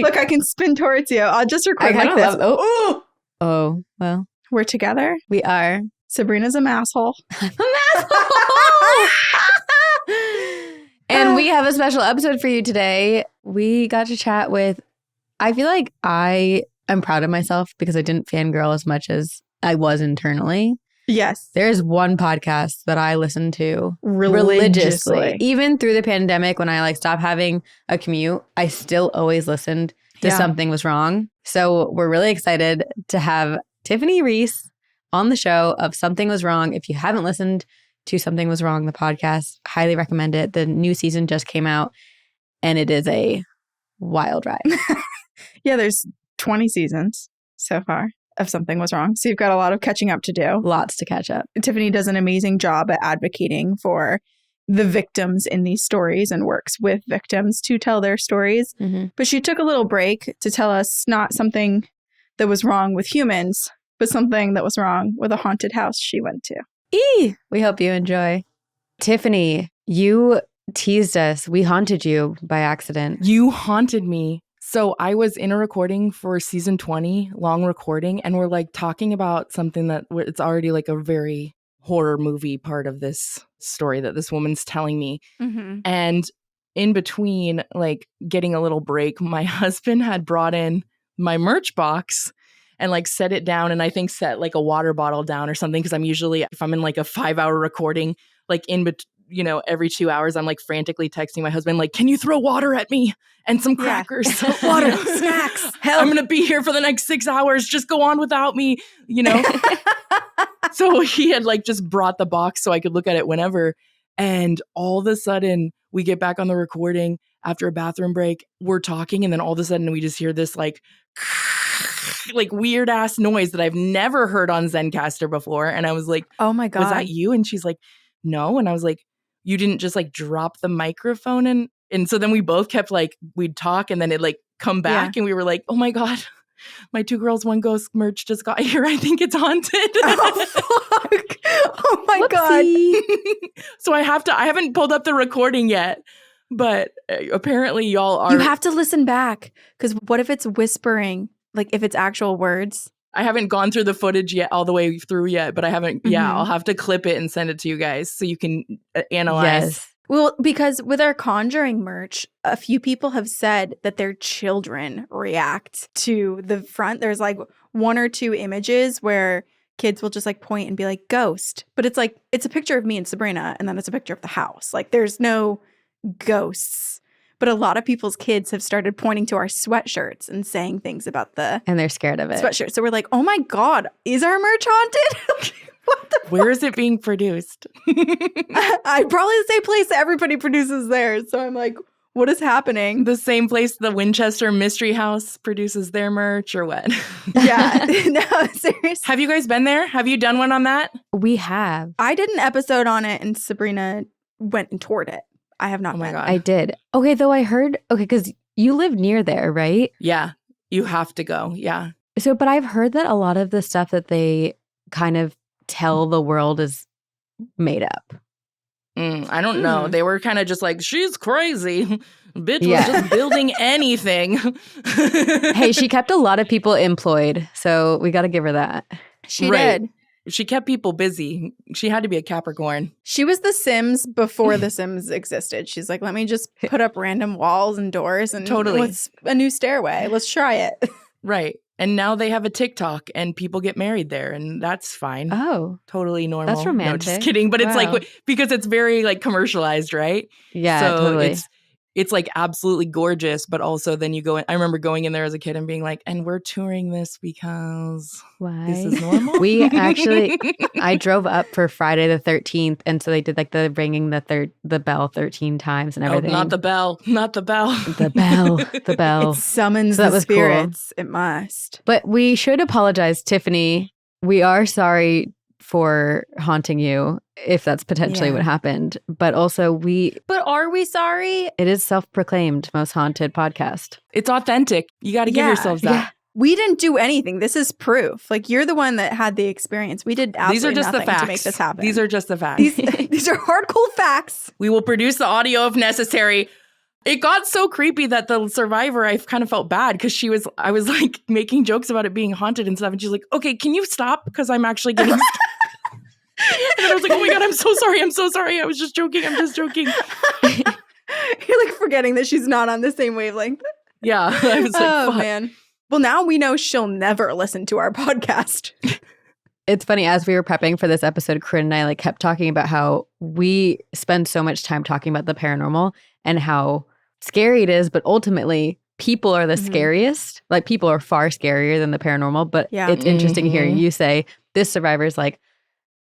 Look, I can spin towards you. I'll just record like this. Oh, well. We're together. We are. Sabrina's a masshole. I'm an asshole! And we have a special episode for you today. We got to chat with, I feel like I am proud of myself because I didn't fangirl as much as I was internally. Yes. There's one podcast that I listen to religiously. Even through the pandemic, when I stopped having a commute, I still always listened to Something Was Wrong. So we're really excited to have Tiffany Reese on the show of Something Was Wrong. If you haven't listened to Something Was Wrong, the podcast, highly recommend it. The new season just came out and it is a wild ride. Yeah, there's 20 seasons so far of Something Was Wrong. So you've got a lot of catching up to do. Lots to catch up. Tiffany does an amazing job at advocating for the victims in these stories and works with victims to tell their stories. Mm-hmm. But she took a little break to tell us not something that was wrong with humans, but something that was wrong with a haunted house she went to. We hope you enjoy. Tiffany, you teased us. We haunted you by accident. You haunted me. So I was in a recording for season 20, long recording, and we're talking about something that it's already a very horror movie part of this story that this woman's telling me. Mm-hmm. And in between, getting a little break, my husband had brought in my merch box and set it down, and I think set a water bottle down or something, because I'm usually, if I'm in a 5-hour recording, every 2 hours I'm frantically texting my husband can you throw water at me and some crackers? Water, snacks, help. I'm gonna be here for the next 6 hours, just go on without me, So he had just brought the box so I could look at it whenever, and all of a sudden we get back on the recording after a bathroom break, we're talking, and then all of a sudden we just hear this weird ass noise that I've never heard on Zencastr before. And I was like, oh my God, was that you? And she's like, no. And I was like, you didn't just drop the microphone? And so then we both kept we'd talk, and then it come back, and we were like, oh my God, my 2 Girls, 1 Ghost merch just got here. I think it's haunted. Oh, fuck. Oh my Whoopsie. God. So I haven't pulled up the recording yet, but apparently y'all are. You have to listen back, because what if it's whispering? If it's actual words? I haven't gone through the footage yet, all the way through yet, but I haven't. Mm-hmm. Yeah, I'll have to clip it and send it to you guys so you can analyze. Yes. Well, because with our Conjuring merch, a few people have said that their children react to the front. There's 1 or 2 images where kids will just point and be like, ghost. But it's it's a picture of me and Sabrina, and then it's a picture of the house. There's no ghosts. But a lot of people's kids have started pointing to our sweatshirts and saying things about and they're scared of it. Sweatshirt. So we're like, oh my God, is our merch haunted? What the Where is it being produced? I'd probably the same place that everybody produces theirs. So I'm like, what is happening? The same place the Winchester Mystery House produces their merch, or what? Yeah. No, seriously. Have you guys been there? Have you done one on that? We have. I did an episode on it, and Sabrina went and toured it. I have not. Oh my been. God. I did. Okay, though I heard, because you live near there, right? Yeah, you have to go. Yeah. So, but I've heard that a lot of the stuff that they kind of tell the world is made up. I don't know. They were kind of just she's crazy. Bitch was just building anything. Hey, she kept a lot of people employed, so we got to give her that. She did. She kept people busy. She had to be a Capricorn. She was the Sims before the Sims existed. She's like, let me just put up random walls and doors and what's a new stairway. Let's try it. Right. And now they have a TikTok and people get married there, and that's fine. Oh. Totally normal. That's romantic. No, just kidding. But it's because it's very commercialized, right? Yeah, so totally. It's absolutely gorgeous, but also then you go in. I remember going in there as a kid and being like, and we're touring this because this is normal. We actually, I drove up for Friday the 13th, and so they did the ringing the bell 13 times and everything. Oh, not the bell. The bell. It summons the spirits. Cool. It must. But we should apologize, Tiffany. We are sorry for haunting you, if that's potentially what happened. But also But are we sorry? It is self-proclaimed most haunted podcast. It's authentic. You got to give yourselves that. Yeah. We didn't do anything. This is proof. You're the one that had the experience. We did absolutely nothing to make this happen. These are just the facts. These are hard, cold facts. We will produce the audio if necessary. It got so creepy that the survivor, I kind of felt bad because I was like making jokes about it being haunted and stuff. And she's like, okay, can you stop? Because I'm actually getting scared. And then I was like, oh my God, I'm so sorry. I'm so sorry. I was just joking. I'm just joking. You're like forgetting that she's not on the same wavelength. Yeah. I was like, oh, fuck. Man. Well, now we know she'll never listen to our podcast. It's funny, as we were prepping for this episode, Corinne and I like kept talking about how we spend so much time talking about the paranormal and how scary it is, but ultimately people are the scariest. Like people are far scarier than the paranormal. But it's interesting hearing you say this survivor's like,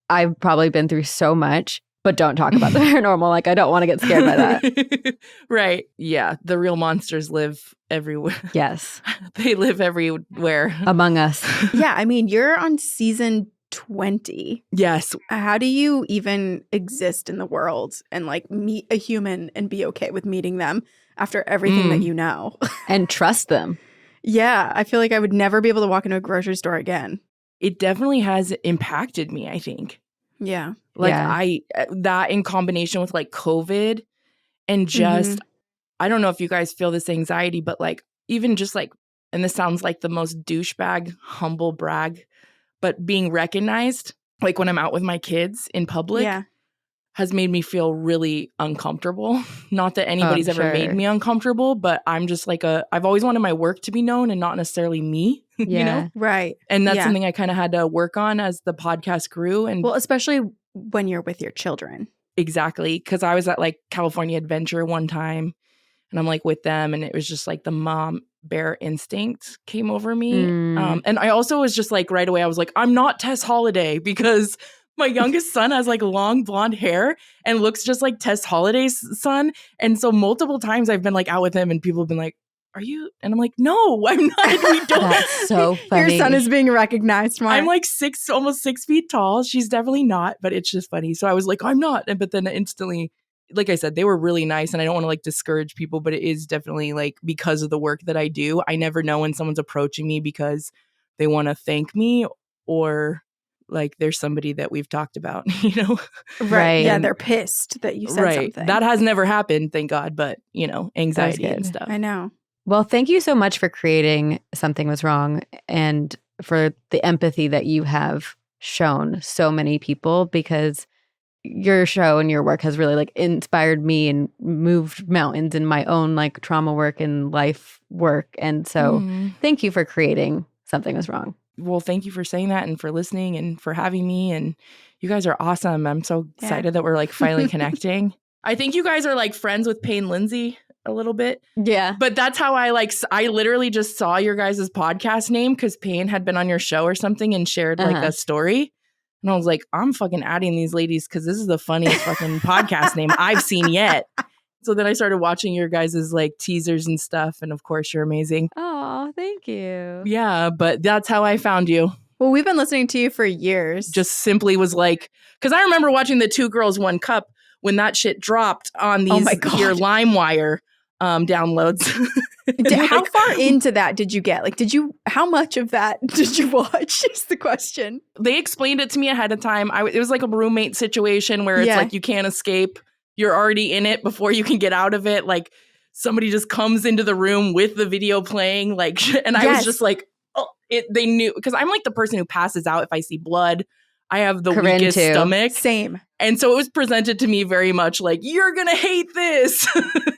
I've probably been through so much, but don't talk about the paranormal. Like I don't want to get scared by that. Right. Yeah. The real monsters live everywhere. Yes. They live everywhere. Among us. Yeah. I mean, you're on season 20. Yes. How do you even exist in the world and like meet a human and be okay with meeting them after everything that you know? And trust them. Yeah. I feel like I would never be able to walk into a grocery store again. It definitely has impacted me, I think. Yeah. Like that in combination with like COVID and just, I don't know if you guys feel this anxiety, but like even just like, and this sounds like the most douchebag, humble brag, but being recognized, like when I'm out with my kids in public, has made me feel really uncomfortable. Not that anybody's ever made me uncomfortable, but I'm just like I've always wanted my work to be known and not necessarily me, you know? Right. And that's something I kind of had to work on as the podcast grew. And well, especially when you're with your children. Exactly. Because I was at like California Adventure one time and I'm like with them and it was just like the mom bear instinct came over me. And I also was just like right away, I was like, I'm not Tess Holliday because my youngest son has like long blonde hair and looks just like Tess Holliday's son. And so multiple times I've been like out with him and people have been like, are you? And I'm like, no, I'm not. We don't. That's so funny. Your son is being recognized. I'm like almost 6 feet tall. She's definitely not, but it's just funny. So I was like, I'm not. But then instantly, like I said, they were really nice. And I don't want to like discourage people, but it is definitely like because of the work that I do. I never know when someone's approaching me because they want to thank me or like there's somebody that we've talked about, you know? Right. Yeah, they're pissed that you said something. That has never happened, thank God. But, you know, anxiety and stuff. I know. Well, thank you so much for creating Something Was Wrong and for the empathy that you have shown so many people, because your show and your work has really like inspired me and moved mountains in my own like trauma work and life work. And so thank you for creating Something Was Wrong. Well, thank you for saying that and for listening and for having me. And you guys are awesome. I'm so excited that we're like finally connecting. I think you guys are like friends with Payne Lindsay a little bit. Yeah. But that's how I literally just saw your guys' podcast name because Payne had been on your show or something and shared like a story. And I was like, I'm fucking adding these ladies because this is the funniest fucking podcast name I've seen yet. So then I started watching your guys' like teasers and stuff. And of course, you're amazing. Oh, thank you. Yeah, but that's how I found you. Well, we've been listening to you for years. Just simply was like, because I remember watching the 2 Girls, 1 Cup when that shit dropped on these your LimeWire downloads. How far into that did you get? Like, how much of that did you watch is the question. They explained it to me ahead of time. It was like a roommate situation where it's like you can't escape. You're already in it before you can get out of it. Like somebody just comes into the room with the video playing. Like, and I was just like, oh, they knew because I'm like the person who passes out if I see blood. I have the Corinne weakest too. stomach. Same. And so it was presented to me very much like, you're going to hate this.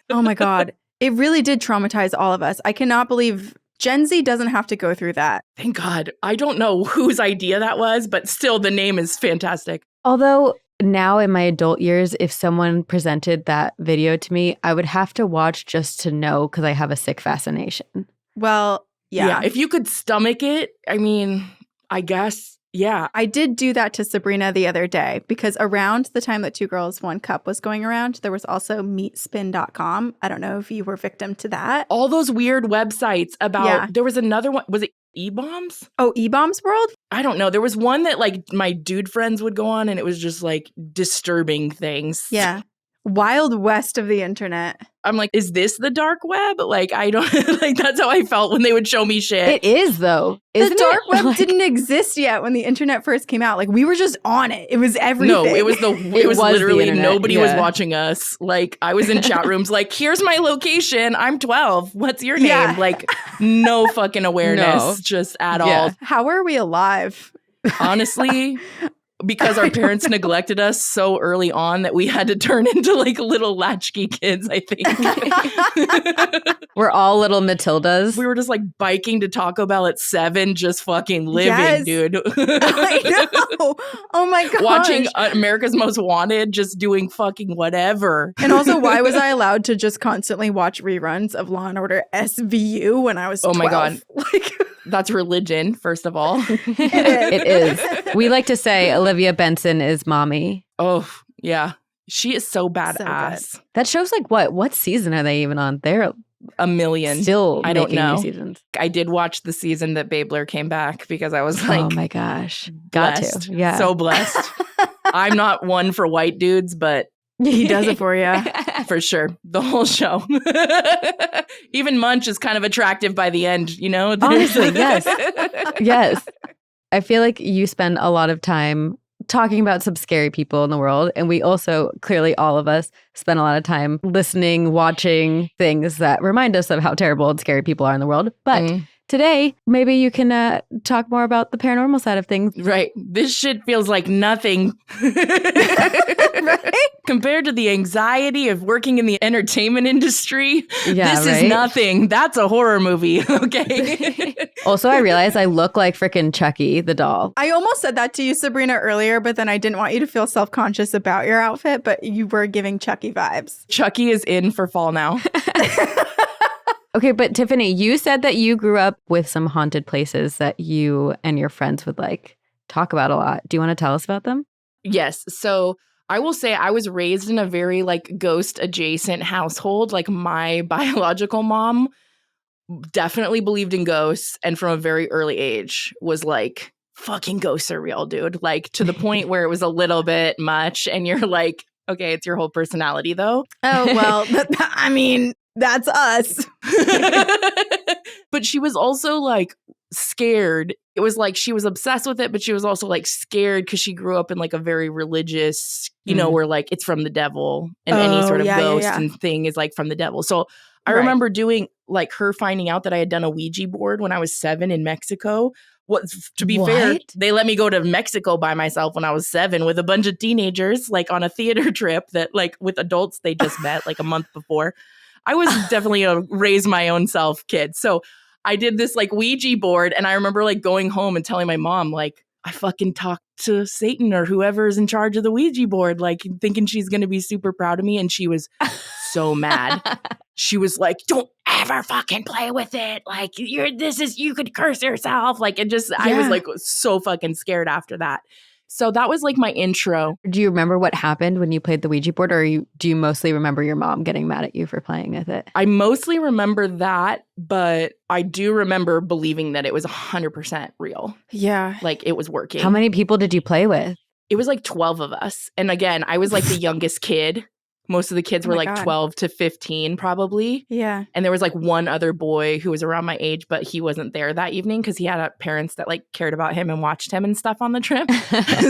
Oh my God. It really did traumatize all of us. I cannot believe Gen Z doesn't have to go through that. Thank God. I don't know whose idea that was, but still the name is fantastic. Although now in my adult years, if someone presented that video to me, I would have to watch just to know because I have a sick fascination. Well, yeah. If you could stomach it, I mean, I guess, yeah. I did do that to Sabrina the other day because around the time that 2 Girls, 1 Cup was going around, there was also meatspin.com. I don't know if you were victim to that. All those weird websites about, there was another one, was it E-Bombs? Oh, E-Bombs World? I don't know. There was one that like my dude friends would go on and it was just like disturbing things. Yeah. wild west of the internet. I'm like, is this the dark web? Like, I don't like, that's how I felt when they would show me shit. It is, though. The dark web didn't exist yet when the internet first came out. Like, we were just on it. It was everything. No, it was literally nobody was yeah. watching us. Like, I was in chat rooms like, here's my location. I'm 12. What's your name? Yeah. Like, no fucking awareness just at all. How are we alive? Honestly, because our parents neglected us so early on that we had to turn into like little latchkey kids, I think. We're all little Matildas. We were just like biking to Taco Bell at 7, just fucking living, dude. I know. Oh my gosh. Watching America's Most Wanted, just doing fucking whatever. And also, why was I allowed to just constantly watch reruns of Law & Order SVU when I was 12? Oh my God. Like, that's religion, first of all. It is. We like to say Olivia Benson is mommy. Oh, yeah. She is so badass. That show's like what season are they even on? They're a million. Still I don't making know. new seasons. I did watch the season that Babler came back because I was like, oh my gosh. Got blessed. to. Yeah. So blessed. I'm not one for white dudes, but he does it for you. For sure. The whole show. Even Munch is kind of attractive by the end, you know? Honestly, yes. Yes. I feel like you spend a lot of time talking about some scary people in the world. And we also, clearly all of us, spend a lot of time listening, watching things that remind us of how terrible and scary people are in the world. But today, maybe you can talk more about the paranormal side of things. Right. This shit feels like nothing. Right? Compared to the anxiety of working in the entertainment industry, this is nothing. That's a horror movie, okay? Also, I realized I look like frickin' Chucky, the doll. I almost said that to you, Sabrina, earlier, but then I didn't want you to feel self-conscious about your outfit, but you were giving Chucky vibes. Chucky is in for fall now. Okay, but Tiffany, you said that you grew up with some haunted places that you and your friends would like talk about a lot. Do you want to tell us about them? Yes. So I will say I was raised in a very like ghost adjacent household. Like my biological mom definitely believed in ghosts, and from a very early age was like, fucking ghosts are real, dude. Like to the point where it was a little bit much, and you're like, okay, it's your whole personality though. Oh, well, I mean, that's us. But she was also like scared. It was like she was obsessed with it, but she was also like scared because she grew up in like a very religious, you know, where like it's from the devil, and any sort of ghost and thing is like from the devil. So I remember doing like her finding out that I had done a Ouija board when I was 7 in Mexico. To be fair, they let me go to Mexico by myself when I was 7 with a bunch of teenagers, like on a theater trip that like with adults they just met like a month before. I was definitely a raise my own self kid. So I did this like Ouija board, and I remember like going home and telling my mom, like, I fucking talked to Satan or whoever is in charge of the Ouija board, like thinking she's going to be super proud of me. And she was so mad. She was like, don't ever fucking play with it. Like you could curse yourself. Like it just, I was like so fucking scared after that. So that was like my intro. Do you remember what happened when you played the Ouija board, or do you mostly remember your mom getting mad at you for playing with it? I mostly remember that, but I do remember believing that it was 100% real. Yeah. Like it was working. How many people did you play with? It was like 12 of us. And again, I was like the youngest kid. Most of the kids were like 12 to 15 probably. Yeah. And there was like one other boy who was around my age, but he wasn't there that evening because he had parents that like cared about him and watched him and stuff on the trip.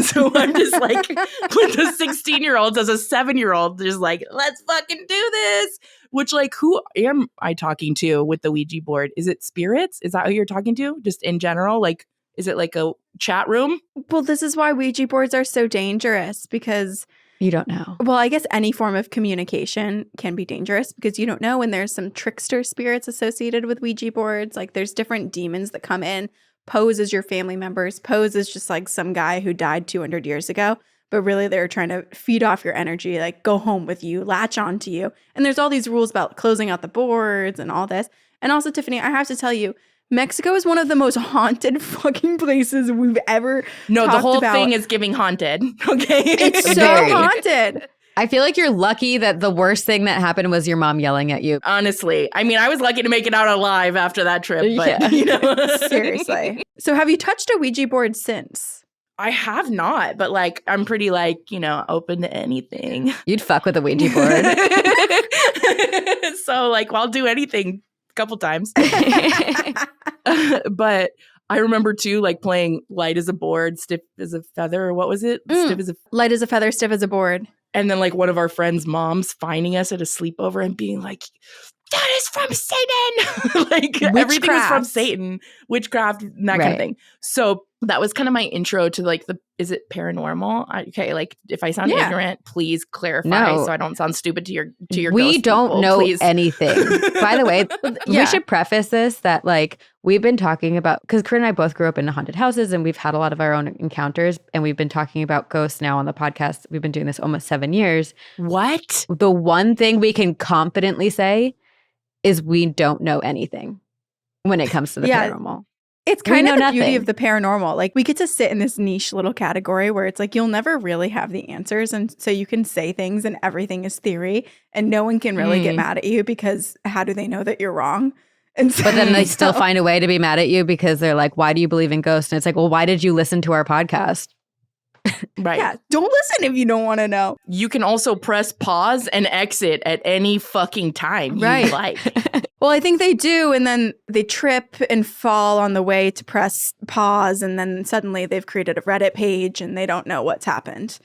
So I'm just like with the 16-year-olds as a 7-year-old, just like, let's fucking do this. Which like, who am I talking to with the Ouija board? Is it spirits? Is that who you're talking to? Just in general? Like, is it like a chat room? Well, this is why Ouija boards are so dangerous, because you don't know. Well, I guess any form of communication can be dangerous because you don't know when there's some trickster spirits associated with Ouija boards. Like there's different demons that come in, pose as your family members, pose as just like some guy who died 200 years ago. But really they're trying to feed off your energy, like go home with you, latch onto you. And there's all these rules about closing out the boards and all this. And also, Tiffany, I have to tell you, Mexico is one of the most haunted fucking places we've ever No, talked the whole about. thing is giving haunted. Okay. It's so haunted. I feel like you're lucky that the worst thing that happened was your mom yelling at you. Honestly. I mean, I was lucky to make it out alive after that trip, but you know. Seriously. So have you touched a Ouija board since? I have not, but like I'm pretty like, open to anything. You'd fuck with a Ouija board. So like I'll do anything a couple times. But I remember too, like playing light as a board, stiff as a feather, or what was it? Stiff as a light as a feather, stiff as a board. And then like one of our friends' moms finding us at a sleepover and being like, that is from Satan. Like Witchcraft. Everything was from Satan, witchcraft, and that kind of thing. So that was kind of my intro to like is it paranormal? Okay, like if I sound ignorant, please clarify so I don't sound stupid to your We ghost don't people, know please. anything. By the way, we should preface this that like we've been talking about, because Corinne and I both grew up in haunted houses and we've had a lot of our own encounters, and we've been talking about ghosts now on the podcast. We've been doing this almost 7 years. What? The one thing we can confidently say is we don't know anything when it comes to the paranormal. It's kind of the beauty of the paranormal. Like we get to sit in this niche little category where it's like you'll never really have the answers. And so you can say things and everything is theory and no one can really get mad at you because how do they know that you're wrong? And so, but then they still find a way to be mad at you because they're like, why do you believe in ghosts? And it's like, well, why did you listen to our podcast? Right. Yeah. Don't listen if you don't want to know. You can also press pause and exit at any fucking time you like. Well, I think they do. And then they trip and fall on the way to press pause. And then suddenly they've created a Reddit page and they don't know what's happened.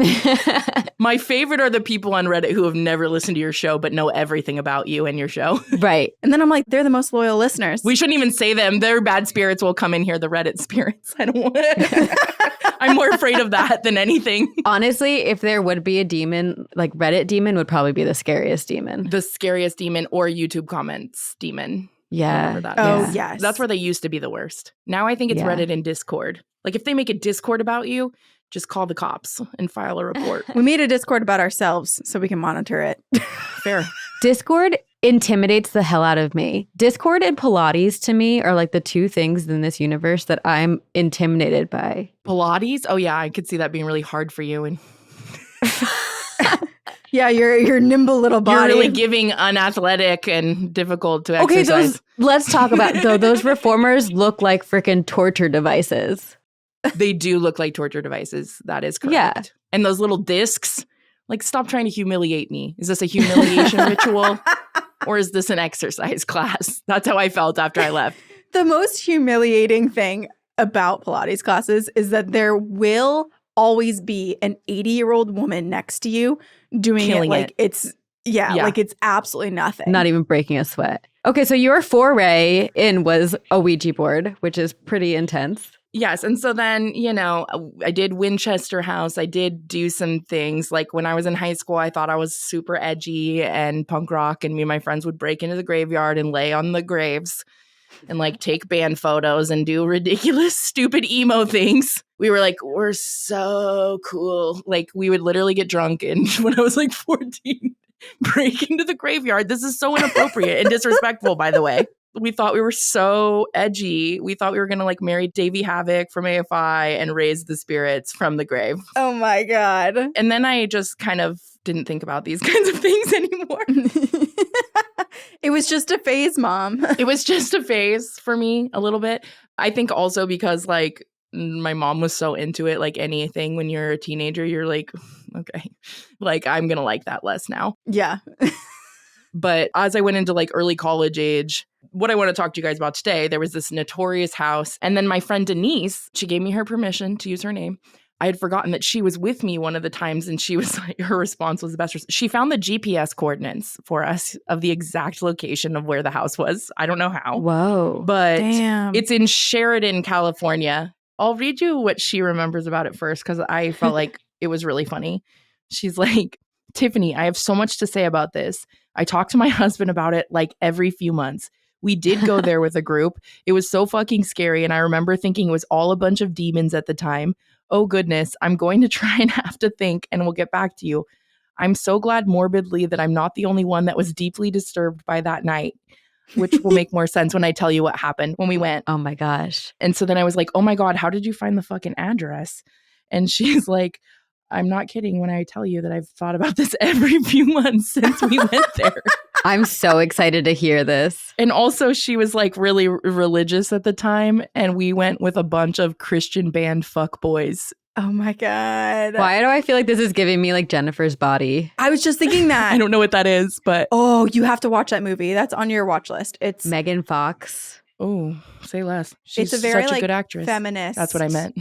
My favorite are the people on Reddit who have never listened to your show but know everything about you and your show. Right. And then I'm like, they're the most loyal listeners. We shouldn't even say them. Their bad spirits will come in here, the Reddit spirits. I don't want to. I'm more afraid of that than anything. Honestly, if there would be a demon, like Reddit demon would probably be the scariest demon. The scariest demon, or YouTube comments demon. Yeah. That yes. That's where they used to be the worst. Now I think it's Reddit and Discord. Like if they make a Discord about you, just call the cops and file a report. We made a Discord about ourselves so we can monitor it. Fair. Discord intimidates the hell out of me. Discord and Pilates to me are like the two things in this universe that I'm intimidated by. Pilates? Oh yeah, I could see that being really hard for you. And yeah, your nimble little body. You're really giving unathletic and difficult to exercise. Okay, let's talk about those reformers look like freaking torture devices. They do look like torture devices. That is correct. Yeah. And those little discs, like, stop trying to humiliate me. Is this a humiliation ritual? Or is this an exercise class? That's how I felt after I left. The most humiliating thing about Pilates classes is that there will always be an 80-year-old woman next to you doing Killing it like it's like it's absolutely nothing. Not even breaking a sweat. Okay, so your foray in was a Ouija board, which is pretty intense. Yes. And so then, I did Winchester House. I did do some things. Like when I was in high school, I thought I was super edgy and punk rock. And me and my friends would break into the graveyard and lay on the graves and like take band photos and do ridiculous, stupid emo things. We were like, we're so cool. Like we would literally get drunk. And when I was like 14, break into the graveyard. This is so inappropriate and disrespectful, by the way. We thought we were so edgy. We thought we were going to like marry Davey Havoc from AFI and raise the spirits from the grave. Oh my God. And then I just kind of didn't think about these kinds of things anymore. It was just a phase, Mom. It was just a phase for me a little bit. I think also because like my mom was so into it, like anything when you're a teenager, you're like, okay, like I'm going to like that less now. Yeah. But as I went into like early college age, what I want to talk to you guys about today, there was this notorious house. And then my friend Denise, she gave me her permission to use her name. I had forgotten that she was with me one of the times, and she was like, her response was the best. She found the GPS coordinates for us of the exact location of where the house was. I don't know how. Whoa. But damn. It's in Sheridan, California. I'll read you what she remembers about it first because I felt like it was really funny. She's like, Tiffany, I have so much to say about this. I talk to my husband about it like every few months. We did go there with a group. It was so fucking scary. And I remember thinking it was all a bunch of demons at the time. Oh, goodness. I'm going to try and have to think and we'll get back to you. I'm so glad morbidly that I'm not the only one that was deeply disturbed by that night, which will make more sense when I tell you what happened when we went. Oh, my gosh. And so then I was like, oh, my God, how did you find the fucking address? And she's like, I'm not kidding when I tell you that I've thought about this every few months since we went there. I'm so excited to hear this. And also she was like really religious at the time. And we went with a bunch of Christian band fuckboys Oh my God. Why do I feel like this is giving me like Jennifer's Body? I was just thinking that. I don't know what that is, but Oh, you have to watch that movie. That's on your watch list. It's Megan Fox. oh, say less. She's it's a very such a good actress. Feminist. That's what I meant.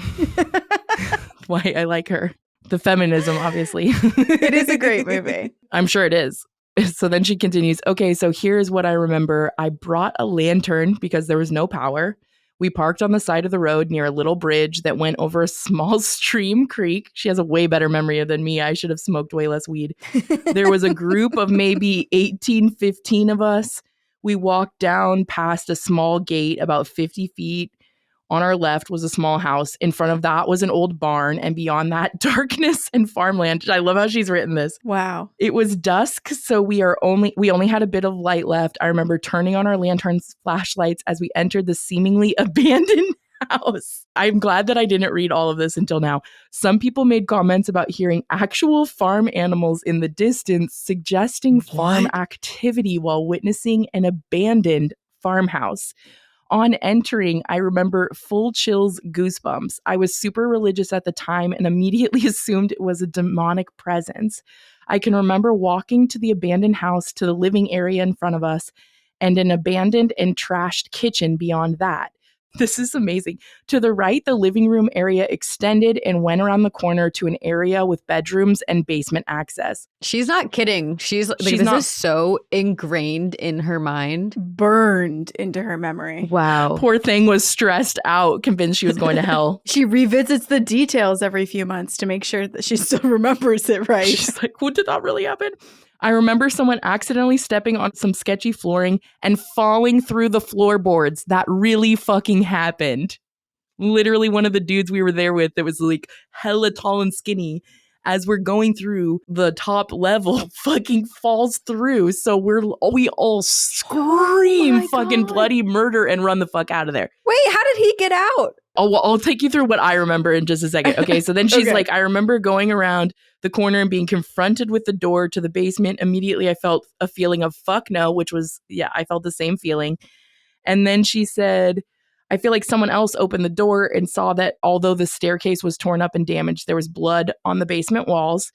Why I like her. The feminism, obviously. It is a great movie. I'm sure it is. So then she continues, okay, so here's what I remember. I brought a lantern because there was no power. We parked on the side of the road near a little bridge that went over a small stream creek. She has a way better memory than me. I should have smoked way less weed. There was a group of maybe 18, 15 of us. We walked down past a small gate about 50 feet. On our left was a small house. In front of that was an old barn. And beyond that, darkness and farmland. I love how she's written this. Wow. It was dusk, so we only had a bit of light left. I remember turning on our lanterns flashlights as we entered the seemingly abandoned house. I'm glad that I didn't read all of this until now. Some people made comments about hearing actual farm animals in the distance, suggesting farm activity while witnessing an abandoned farmhouse. On entering, I remember full chills, goosebumps. I was super religious at the time and immediately assumed it was a demonic presence. I can remember walking to the abandoned house to the living area in front of us and an abandoned and trashed kitchen beyond that. This is amazing. To the right, the living room area extended and went around the corner to an area with bedrooms and basement access. She's not kidding. This is so ingrained in her mind. Burned into her memory. Wow. Poor thing was stressed out, convinced she was going to hell. She revisits the details every few months to make sure that she still remembers it right. She's like, what did that really happen? I remember someone accidentally stepping on some sketchy flooring and falling through the floorboards. That really fucking happened. Literally one of the dudes we were there with that was like hella tall and skinny, as we're going through the top level, fucking falls through. So we all scream fucking bloody murder and run the fuck out of there. Wait, how did he get out? Oh, well, I'll take you through what I remember in just a second. Okay, so then she's like, I remember going around the corner and being confronted with the door to the basement. Immediately, I felt a feeling of fuck no, which was, I felt the same feeling. And then she said, I feel like someone else opened the door and saw that although the staircase was torn up and damaged, there was blood on the basement walls.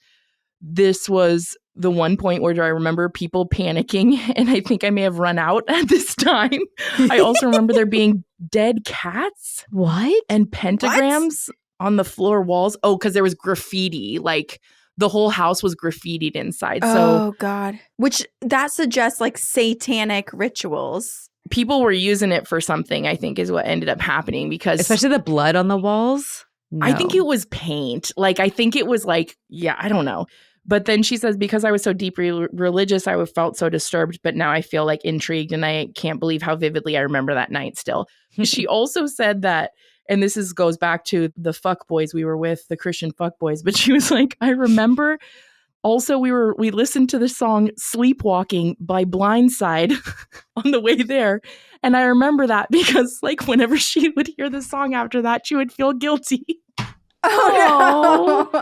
This was the one point where I remember people panicking, and I think I may have run out at this time. I also remember there being dead cats. What? And pentagrams on the floor walls. Oh, because there was graffiti. Like the whole house was graffitied inside. Oh, God. Which that suggests like satanic rituals. People were using it for something, I think, is what ended up happening, because especially the blood on the walls. No. I think it was paint. Like, I think it was like, I don't know. But then she says, because I was so deeply religious, I felt so disturbed, but now I feel like intrigued, and I can't believe how vividly I remember that night still. She also said that, and this goes back to the fuck boys we were with, the Christian fuck boys, but she was like, I remember also we listened to the song Sleepwalking by Blindside on the way there. And I remember that because like whenever she would hear the song after that, she would feel guilty. Oh, no.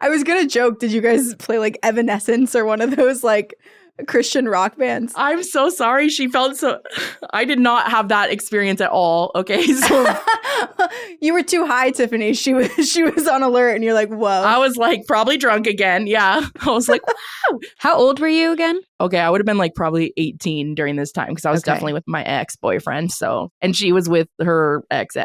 I was going to joke. Did you guys play like Evanescence or one of those like Christian rock bands? I'm so sorry. She felt so. I did not have that experience at all. Okay. So you were too high, Tiffany. She was on alert and you're like, whoa. I was like probably drunk again. Yeah. I was like, wow. How old were you again? Okay. I would have been like probably 18 during this time because I was definitely with my ex-boyfriend. So, and she was with her ex.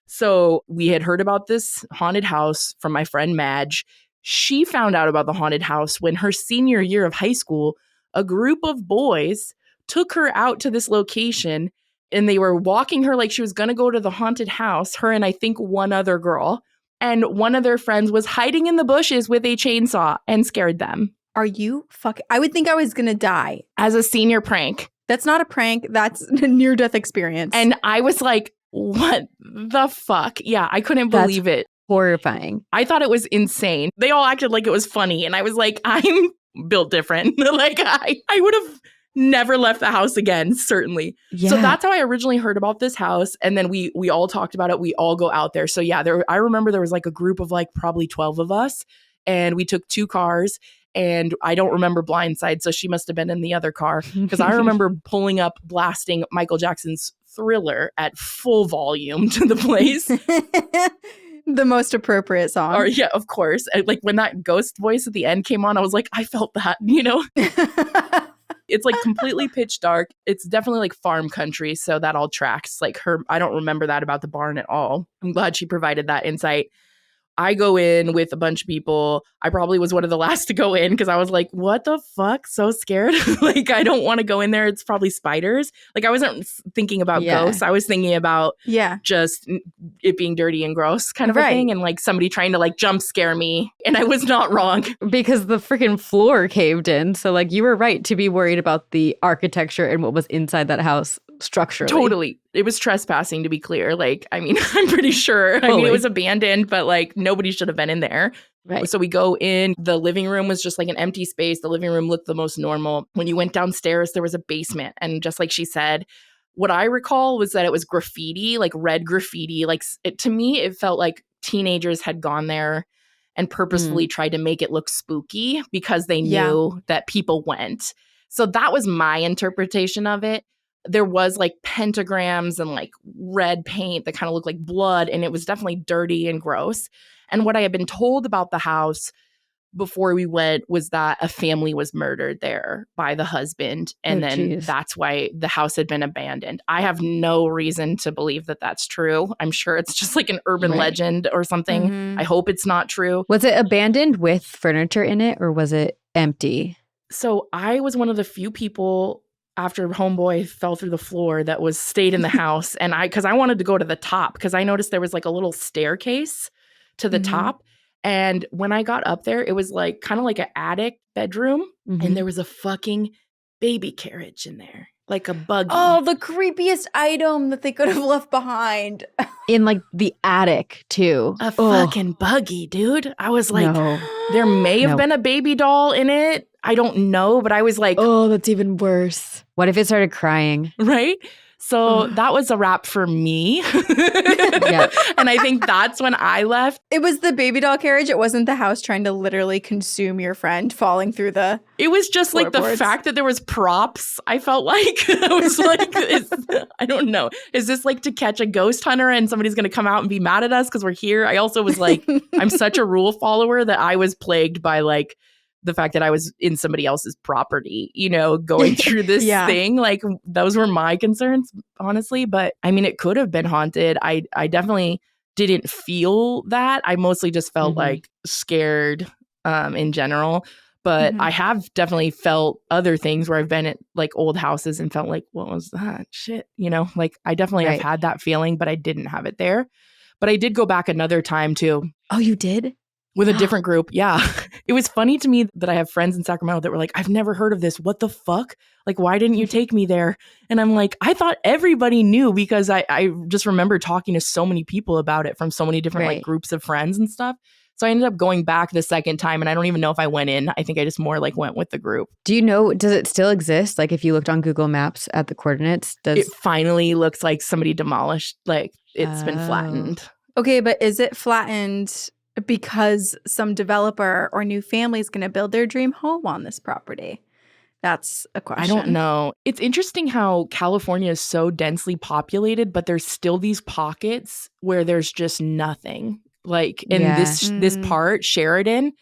So we had heard about this haunted house from my friend Madge. She found out about the haunted house when her senior year of high school, a group of boys took her out to this location and they were walking her like she was going to go to the haunted house, her and I think one other girl. And one of their friends was hiding in the bushes with a chainsaw and scared them. Are you fucking? I would think I was going to die. As a senior prank. That's not a prank. That's a near-death experience. And I was like, what the fuck? Yeah, I couldn't believe it. Horrifying. I thought it was insane. They all acted like it was funny. And I was like, I'm built different. Like I would have never left the house again, certainly. Yeah. So that's how I originally heard about this house. And then we all talked about it. We all go out there. So yeah, I remember there was like a group of like probably 12 of us. And we took 2 cars. And I don't remember Blindside. So she must have been in the other car. Because I remember pulling up, blasting Michael Jackson's Thriller at full volume to the place. The most appropriate song. Or yeah, of course. And, like when that ghost voice at the end came on, I was like, I felt that, you know? It's like completely pitch dark. It's definitely like farm country. So that all tracks. Like I don't remember that about the barn at all. I'm glad she provided that insight. I go in with a bunch of people. I probably was one of the last to go in because I was like, what the fuck? So scared. Like, I don't want to go in there. It's probably spiders. Like, I wasn't thinking about ghosts. I was thinking about just it being dirty and gross kind of a thing. And like somebody trying to like jump scare me. And I was not wrong. Because the freaking floor caved in. So like you were right to be worried about the architecture and what was inside that house structurally. Totally. It was trespassing, to be clear. Like, I mean, I'm pretty sure. I mean, it was abandoned, but like nobody should have been in there. Right. So we go in. The living room was just like an empty space. The living room looked the most normal. When you went downstairs, there was a basement. And just like she said, what I recall was that it was graffiti, like red graffiti. Like to me, it felt like teenagers had gone there and purposefully tried to make it look spooky because they knew that people went. So that was my interpretation of it. There was like pentagrams and like red paint that kind of looked like blood, and it was definitely dirty and gross. And what I had been told about the house before we went was that a family was murdered there by the husband, and that's why the house had been abandoned. I have no reason to believe that that's true. I'm sure it's just like an urban legend or something. I hope it's not true. Was it abandoned with furniture in it, or was it empty? So I was one of the few people after homeboy fell through the floor that was stayed in the house. And because I wanted to go to the top because I noticed there was like a little staircase to the top. And when I got up there, it was like kind of like an attic bedroom. And there was a fucking baby carriage in there, like a buggy. Oh, the creepiest item that they could have left behind. In like the attic too. A fucking buggy, dude. I was like, there may have been a baby doll in it. I don't know, but I was like, oh, that's even worse. What if it started crying? Right? So that was a wrap for me. And I think that's when I left. It was the baby doll carriage. It wasn't the house trying to literally consume your friend falling through the It was just like the fact that there was props. I felt like I was like, I don't know. Is this like to catch a ghost hunter and somebody's going to come out and be mad at us because we're here? I also was like, I'm such a rule follower that I was plagued by like the fact that I was in somebody else's property, you know, going through this thing. Like those were my concerns, honestly. But I mean, it could have been haunted. I definitely didn't feel that. I mostly just felt like scared in general. But I have definitely felt other things where I've been at like old houses and felt like, what was that shit? You know, like I definitely have had that feeling, but I didn't have it there. But I did go back another time too. Oh, you did? With a different group. Yeah. It was funny to me that I have friends in Sacramento that were like, I've never heard of this. What the fuck? Like, why didn't you take me there? And I'm like, I thought everybody knew because I just remember talking to so many people about it from so many different like groups of friends and stuff. So I ended up going back the second time and I don't even know if I went in. I think I just more like went with the group. Do you know, does it still exist? Like if you looked on Google Maps at the coordinates, it finally looks like somebody demolished, like it's been flattened. Okay, but is it flattened because some developer or new family is going to build their dream home on this property? That's a question. I don't know. It's interesting how California is so densely populated, but there's still these pockets where there's just nothing. Like in this part, Sheridan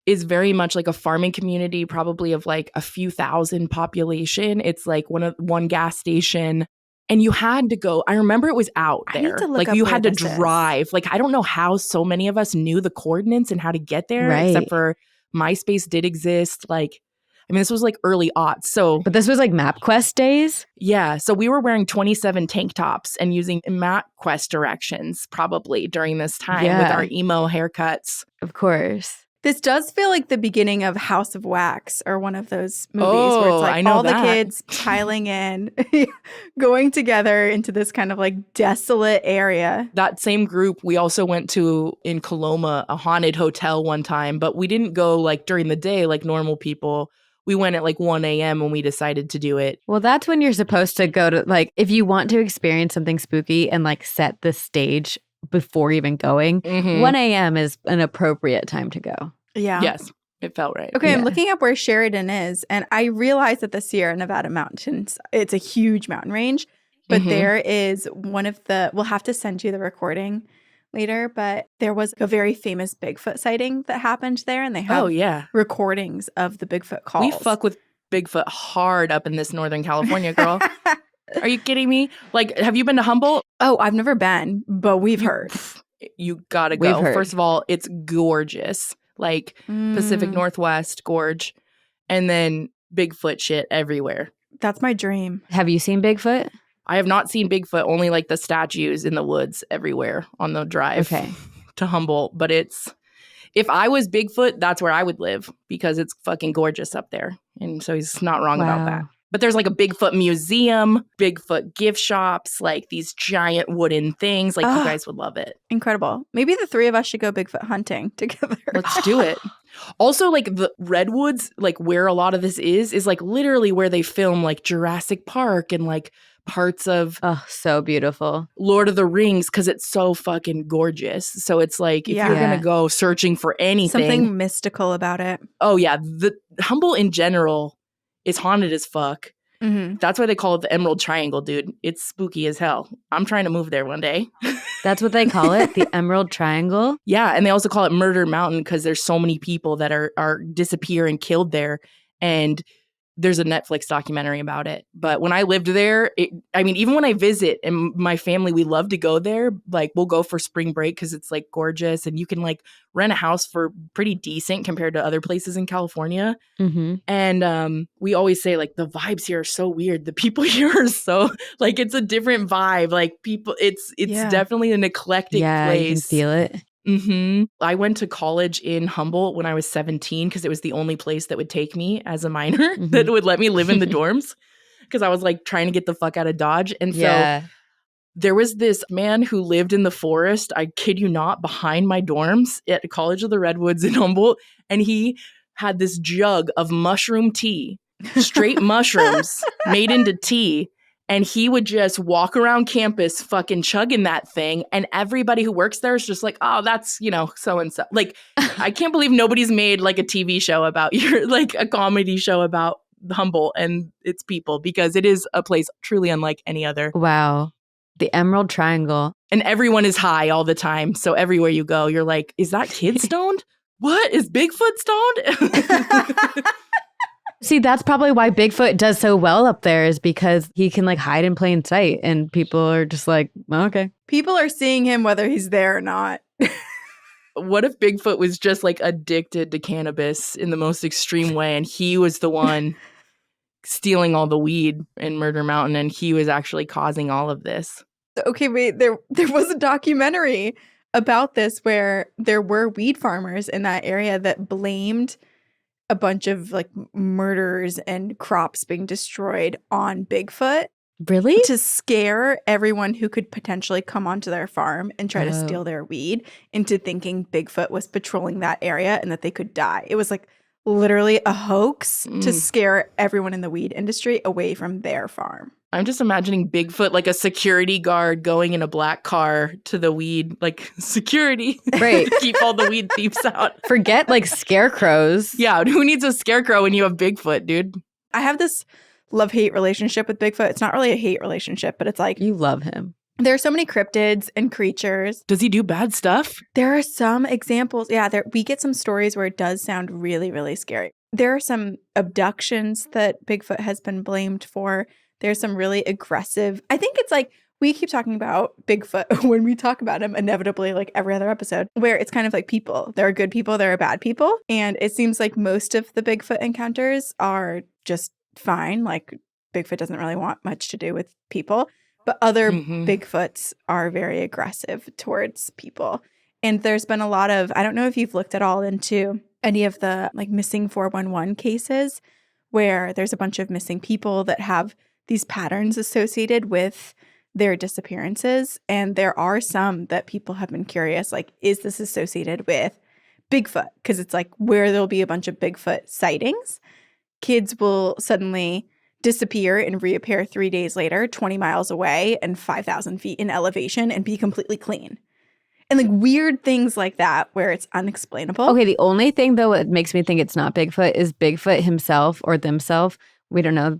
is very much like a farming community, probably of like a few thousand population. It's like one gas station. And you had to go. I remember it was out there. Like you had to drive. Like I don't know how so many of us knew the coordinates and how to get there, except for MySpace did exist. Like, I mean, this was like early aughts. So, but this was like MapQuest days. Yeah. So we were wearing 27 tank tops and using MapQuest directions probably during this time with our emo haircuts. Of course. This does feel like the beginning of House of Wax or one of those movies where it's like all the kids piling in, going together into this kind of like desolate area. That same group, we also went to in Coloma, a haunted hotel one time, but we didn't go like during the day like normal people. We went at like 1 a.m. when we decided to do it. Well, that's when you're supposed to go to like, if you want to experience something spooky and like set the stage before even going, 1 a.m. is an appropriate time to go. Yeah. Yes, it felt right. Okay, I'm looking up where Sheridan is, and I realize that the Sierra Nevada mountains, it's a huge mountain range, but there is one of the, we'll have to send you the recording, later, but there was a very famous Bigfoot sighting that happened there, and they have recordings of the Bigfoot calls. We fuck with Bigfoot hard up in this Northern California, girl. Are you kidding me? Like, have you been to Humboldt? Oh, I've never been, but we've heard. You gotta go. First of all, it's gorgeous. Like Pacific Northwest gorge. And then Bigfoot shit everywhere. That's my dream. Have you seen Bigfoot? I have not seen Bigfoot, only like the statues in the woods everywhere on the drive to Humboldt. But if I was Bigfoot, that's where I would live because it's fucking gorgeous up there. And so he's not wrong about that. But there's like a Bigfoot museum, Bigfoot gift shops, like these giant wooden things. Like you guys would love it. Incredible. Maybe the three of us should go Bigfoot hunting together. Let's do it. Also, like the redwoods, like where a lot of this is like literally where they film like Jurassic Park and like parts of so beautiful Lord of the Rings because it's so fucking gorgeous. So it's like if you're gonna go searching for anything, something mystical about it. Oh yeah, the Humboldt in general is haunted as fuck. That's why they call it the Emerald Triangle, dude. It's spooky as hell. I'm trying to move there one day. That's what they call it, the Emerald Triangle? Yeah, and they also call it Murder Mountain because there's so many people that are disappear and killed there. And there's a Netflix documentary about it. But when I lived there, even when I visit and my family, we love to go there. Like we'll go for spring break because it's like gorgeous and you can like rent a house for pretty decent compared to other places in California. And we always say like the vibes here are so weird. The people here are so like it's a different vibe. Like people, it's definitely an eclectic place. Yeah, you can feel it. I went to college in Humboldt when I was 17 because it was the only place that would take me as a minor that would let me live in the dorms because I was like trying to get the fuck out of Dodge. And so there was this man who lived in the forest, I kid you not, behind my dorms at College of the Redwoods in Humboldt. And he had this jug of mushroom tea, straight mushrooms made into tea. And he would just walk around campus fucking chugging that thing. And everybody who works there is just like, oh, that's, so-and-so. Like, I can't believe nobody's made like a TV show about like a comedy show about Humboldt and its people because it is a place truly unlike any other. Wow. The Emerald Triangle. And everyone is high all the time. So everywhere you go, you're like, is that kid stoned? What? Is Bigfoot stoned? See, that's probably why Bigfoot does so well up there is because he can like hide in plain sight and people are just like, okay. People are seeing him whether he's there or not. What if Bigfoot was just like addicted to cannabis in the most extreme way and he was the one stealing all the weed in Murder Mountain and he was actually causing all of this? Okay, wait, there was a documentary about this where there were weed farmers in that area that blamed a bunch of like murders and crops being destroyed on Bigfoot. Really? To scare everyone who could potentially come onto their farm and try to steal their weed into thinking Bigfoot was patrolling that area and that they could die. It was like literally a hoax to scare everyone in the weed industry away from their farm. I'm just imagining Bigfoot like a security guard going in a black car to the weed, like security. Right. Keep all the weed thieves out. Forget like scarecrows. Yeah. Who needs a scarecrow when you have Bigfoot, dude? I have this love-hate relationship with Bigfoot. It's not really a hate relationship, but it's like you love him. There are so many cryptids and creatures. Does he do bad stuff? There are some examples. Yeah, we get some stories where it does sound really, really scary. There are some abductions that Bigfoot has been blamed for. There's some really aggressive. I think it's like we keep talking about Bigfoot when we talk about him inevitably like every other episode, where it's kind of like people. There are good people, there are bad people. And it seems like most of the Bigfoot encounters are just fine. Like Bigfoot doesn't really want much to do with people. But other Bigfoots are very aggressive towards people. And there's been a lot of, I don't know if you've looked at all into any of the like missing 411 cases where there's a bunch of missing people that have these patterns associated with their disappearances. And there are some that people have been curious, like, is this associated with Bigfoot? Because it's like where there'll be a bunch of Bigfoot sightings, kids will suddenly disappear and reappear 3 days later, 20 miles away and 5,000 feet in elevation and be completely clean. And like weird things like that where it's unexplainable. Okay, the only thing though that makes me think it's not Bigfoot is Bigfoot himself or themselves. We don't know.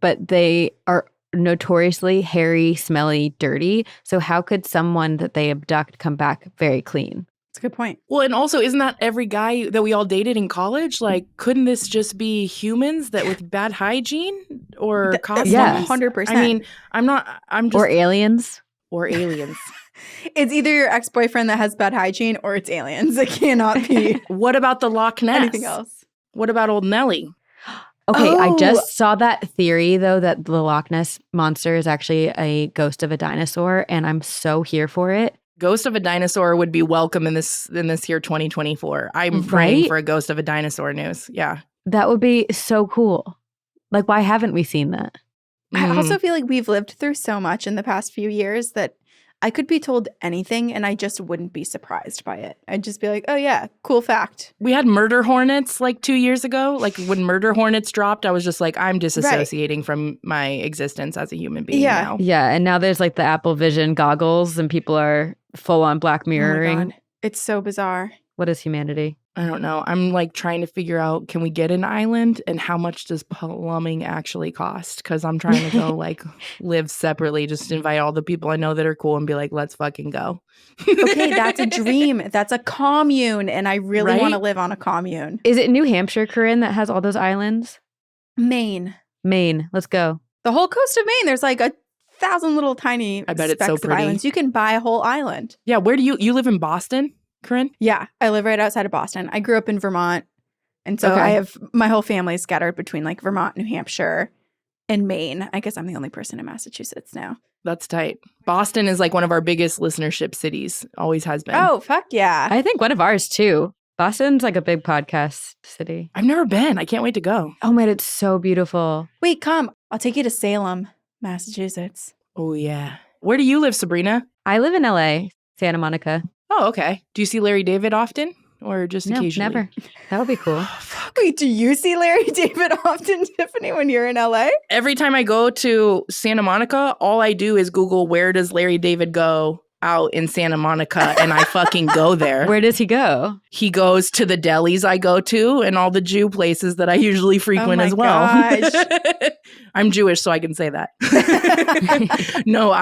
But they are notoriously hairy, smelly, dirty. So how could someone that they abduct come back very clean? That's a good point. Well, and also, isn't that every guy that we all dated in college? Like, couldn't this just be humans that with bad hygiene or costumes? Yeah. 100%. I mean, I'm just. Or aliens? Or aliens. It's either your ex-boyfriend that has bad hygiene or it's aliens. It cannot be What about the Loch Ness? anything else. What about old Nellie? Okay, I Oh. just saw that theory, though, that the Loch Ness monster is actually a ghost of a dinosaur, and I'm so here for it. Ghost of a dinosaur would be welcome in this year 2024. I'm praying for a ghost of a dinosaur news. Yeah. That would be so cool. Like, why haven't we seen that? I also feel like we've lived through so much in the past few years that I could be told anything and I just wouldn't be surprised by it. I'd just be like, oh yeah, cool fact. We had murder hornets like 2 years ago. Like when murder hornets dropped, I was just like, I'm disassociating from my existence as a human being now. Yeah, and now there's like the Apple Vision goggles and people are full on Black Mirroring. Oh my God. It's so bizarre. What is humanity? I don't know. I'm like trying to figure out, can we get an island and how much does plumbing actually cost? Because I'm trying to go like live separately, just invite all the people I know that are cool and be like, let's fucking go. Okay, that's a dream. That's a commune. And I really want to Right? live on a commune. Is it New Hampshire, Corinne, that has all those islands? Maine. Maine. Let's go. The whole coast of Maine, there's like 1,000 little tiny I bet it's specks so of pretty. islands. You can buy a whole island. Yeah, where do you live in Boston, Corinne? Yeah, I live right outside of Boston. I grew up in Vermont. And so Okay. I have my whole family scattered between like Vermont, New Hampshire, and Maine. I guess I'm the only person in Massachusetts now. That's tight. Boston is like one of our biggest listenership cities. Always has been. Oh, fuck yeah. I think one of ours too. Boston's like a big podcast city. I've never been. I can't wait to go. Oh man, it's so beautiful. Wait, come. I'll take you to Salem, Massachusetts. Oh, yeah. Where do you live, Sabrina? I live in LA, Santa Monica. Oh, okay. Do you see Larry David often or just No, occasionally? never. That would be cool. Wait, do you see Larry David often, Tiffany, when you're in LA? Every time I go to Santa Monica, all I do is Google where does Larry David go out in Santa Monica, and I fucking go there. Where does he go? He goes to the delis I go to and all the Jew places that I usually frequent my as well. gosh. I'm Jewish, so I can say that. No,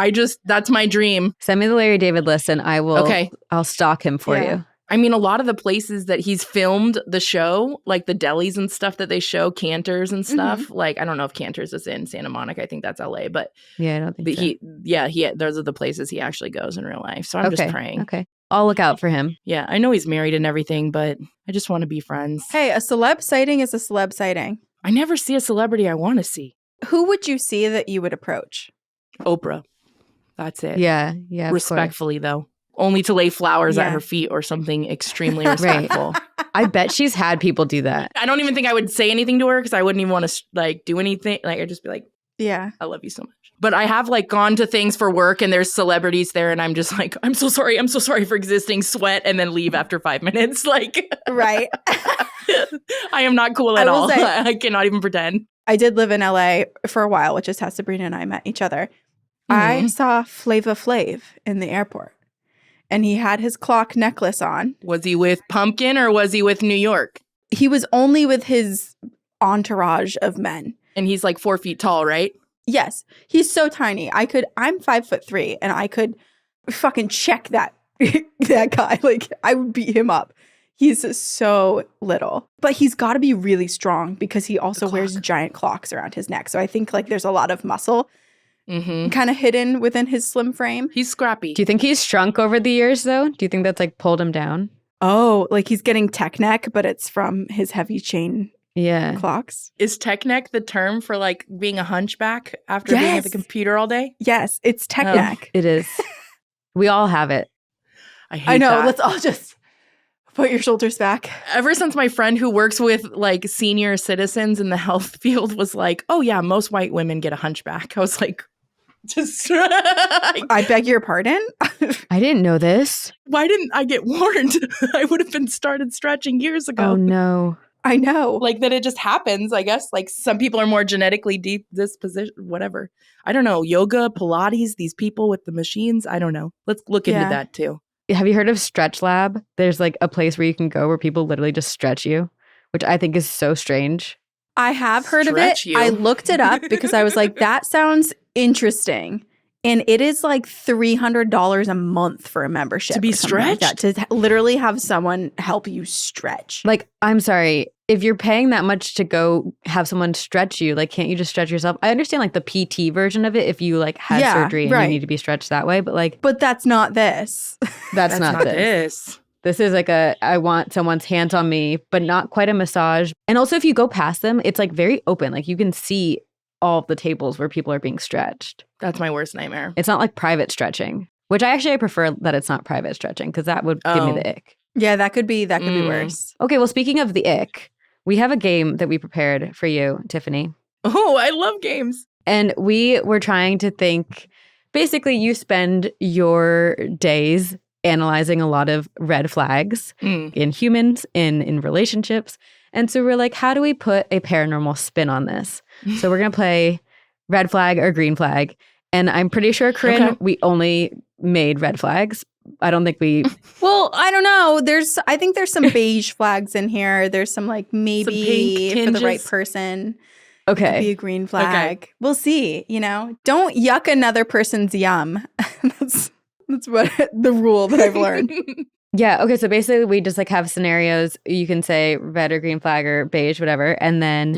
that's my dream. Send me the Larry David list and I will. Okay. I'll stalk him for Yeah. you. I mean, a lot of the places that he's filmed the show, like the delis and stuff that they show, Cantor's and stuff. Like, I don't know if Cantor's is in Santa Monica. I think that's LA, but Yeah, I don't think so. those are the places he actually goes in real life. So I'm just praying. Okay. I'll look out for him. Yeah, I know he's married and everything, but I just want to be friends. Hey, a celeb sighting is a celeb sighting. I never see a celebrity I want to see. Who would you see that you would approach? Oprah. That's it. Yeah. Yeah. of course. Respectfully, though. Only to lay flowers Yeah. at her feet or something extremely Right. respectful. I bet she's had people do that. I don't even think I would say anything to her because I wouldn't even want to like do anything. Like, I'd just be like, Yeah. I love you so much. But I have like gone to things for work and there's celebrities there and I'm just like, I'm so sorry for existing, sweat, and then leave after 5 minutes. Like, Right. I am not cool at I will all. say- I cannot even pretend. I did live in LA for a while, which is how Sabrina and I met each other. I saw Flava Flav in the airport. And he had his clock necklace on. Was he with Pumpkin or was he with New York? He was only with his entourage of men. And he's like 4 feet tall, right? Yes, he's so tiny. I'm 5'3" and I could fucking check that that guy. Like I would beat him up. He's so little, but he's got to be really strong because he also wears giant clocks around his neck. So I think like there's a lot of muscle kind of hidden within his slim frame. He's scrappy. Do you think he's shrunk over the years, though? Do you think that's like pulled him down? Oh, like he's getting tech neck, but it's from his heavy chain Yeah. clocks. Is tech neck the term for like being a hunchback after being at the Yes. computer all day? Yes, it's tech Oh. neck. It is. We all have it. I hate I know. that. Let's all just put your shoulders back. Ever since my friend who works with like senior citizens in the health field was like, oh yeah, most white women get a hunchback. I was like, just I beg your pardon. I didn't know this. why didn't I get warned? I would have been started stretching years ago. Oh, no. I know. Like that it just happens, I guess. Like some people are more genetically disposition, whatever. I don't know. Yoga, Pilates, these people with the machines. I don't know. Let's look into Yeah. that too. Have you heard of Stretch Lab? There's like a place where you can go where people literally just stretch you, which I think is so strange. I have heard of it. Stretch you. I looked it up because I was like, that sounds interesting. And it is like $300 a month for a membership. To be or something like that, stretched? to literally have someone help you stretch. Like, I'm sorry, if you're paying that much to go have someone stretch you, like, can't you just stretch yourself? I understand like the PT version of it if you like had surgery and you need to be stretched that way, but like, but that's not this. that's not this. This is like I want someone's hands on me, but not quite a massage. And also if you go past them, it's like very open. Like you can see all of the tables where people are being stretched. That's my worst nightmare. It's not like private stretching, which I prefer that it's not private stretching because that would give me the ick. Yeah, that could be worse. Okay, well, speaking of the ick, we have a game that we prepared for you, Tiffany. Oh, I love games. And we were trying to think, basically you spend your days analyzing a lot of red flags in humans, in relationships. And so we're like, how do we put a paranormal spin on this? So we're going to play red flag or green flag. And I'm pretty sure, Corinne, we only made red flags. I don't think we... Well, I don't know. I think there's some beige flags in here. There's some like maybe some for the right person. Okay. It could be a green flag. Okay. We'll see, Don't yuck another person's yum. That's what the rule that I've learned. Yeah. Okay. So basically we just like have scenarios. You can say red or green flag or beige, whatever. And then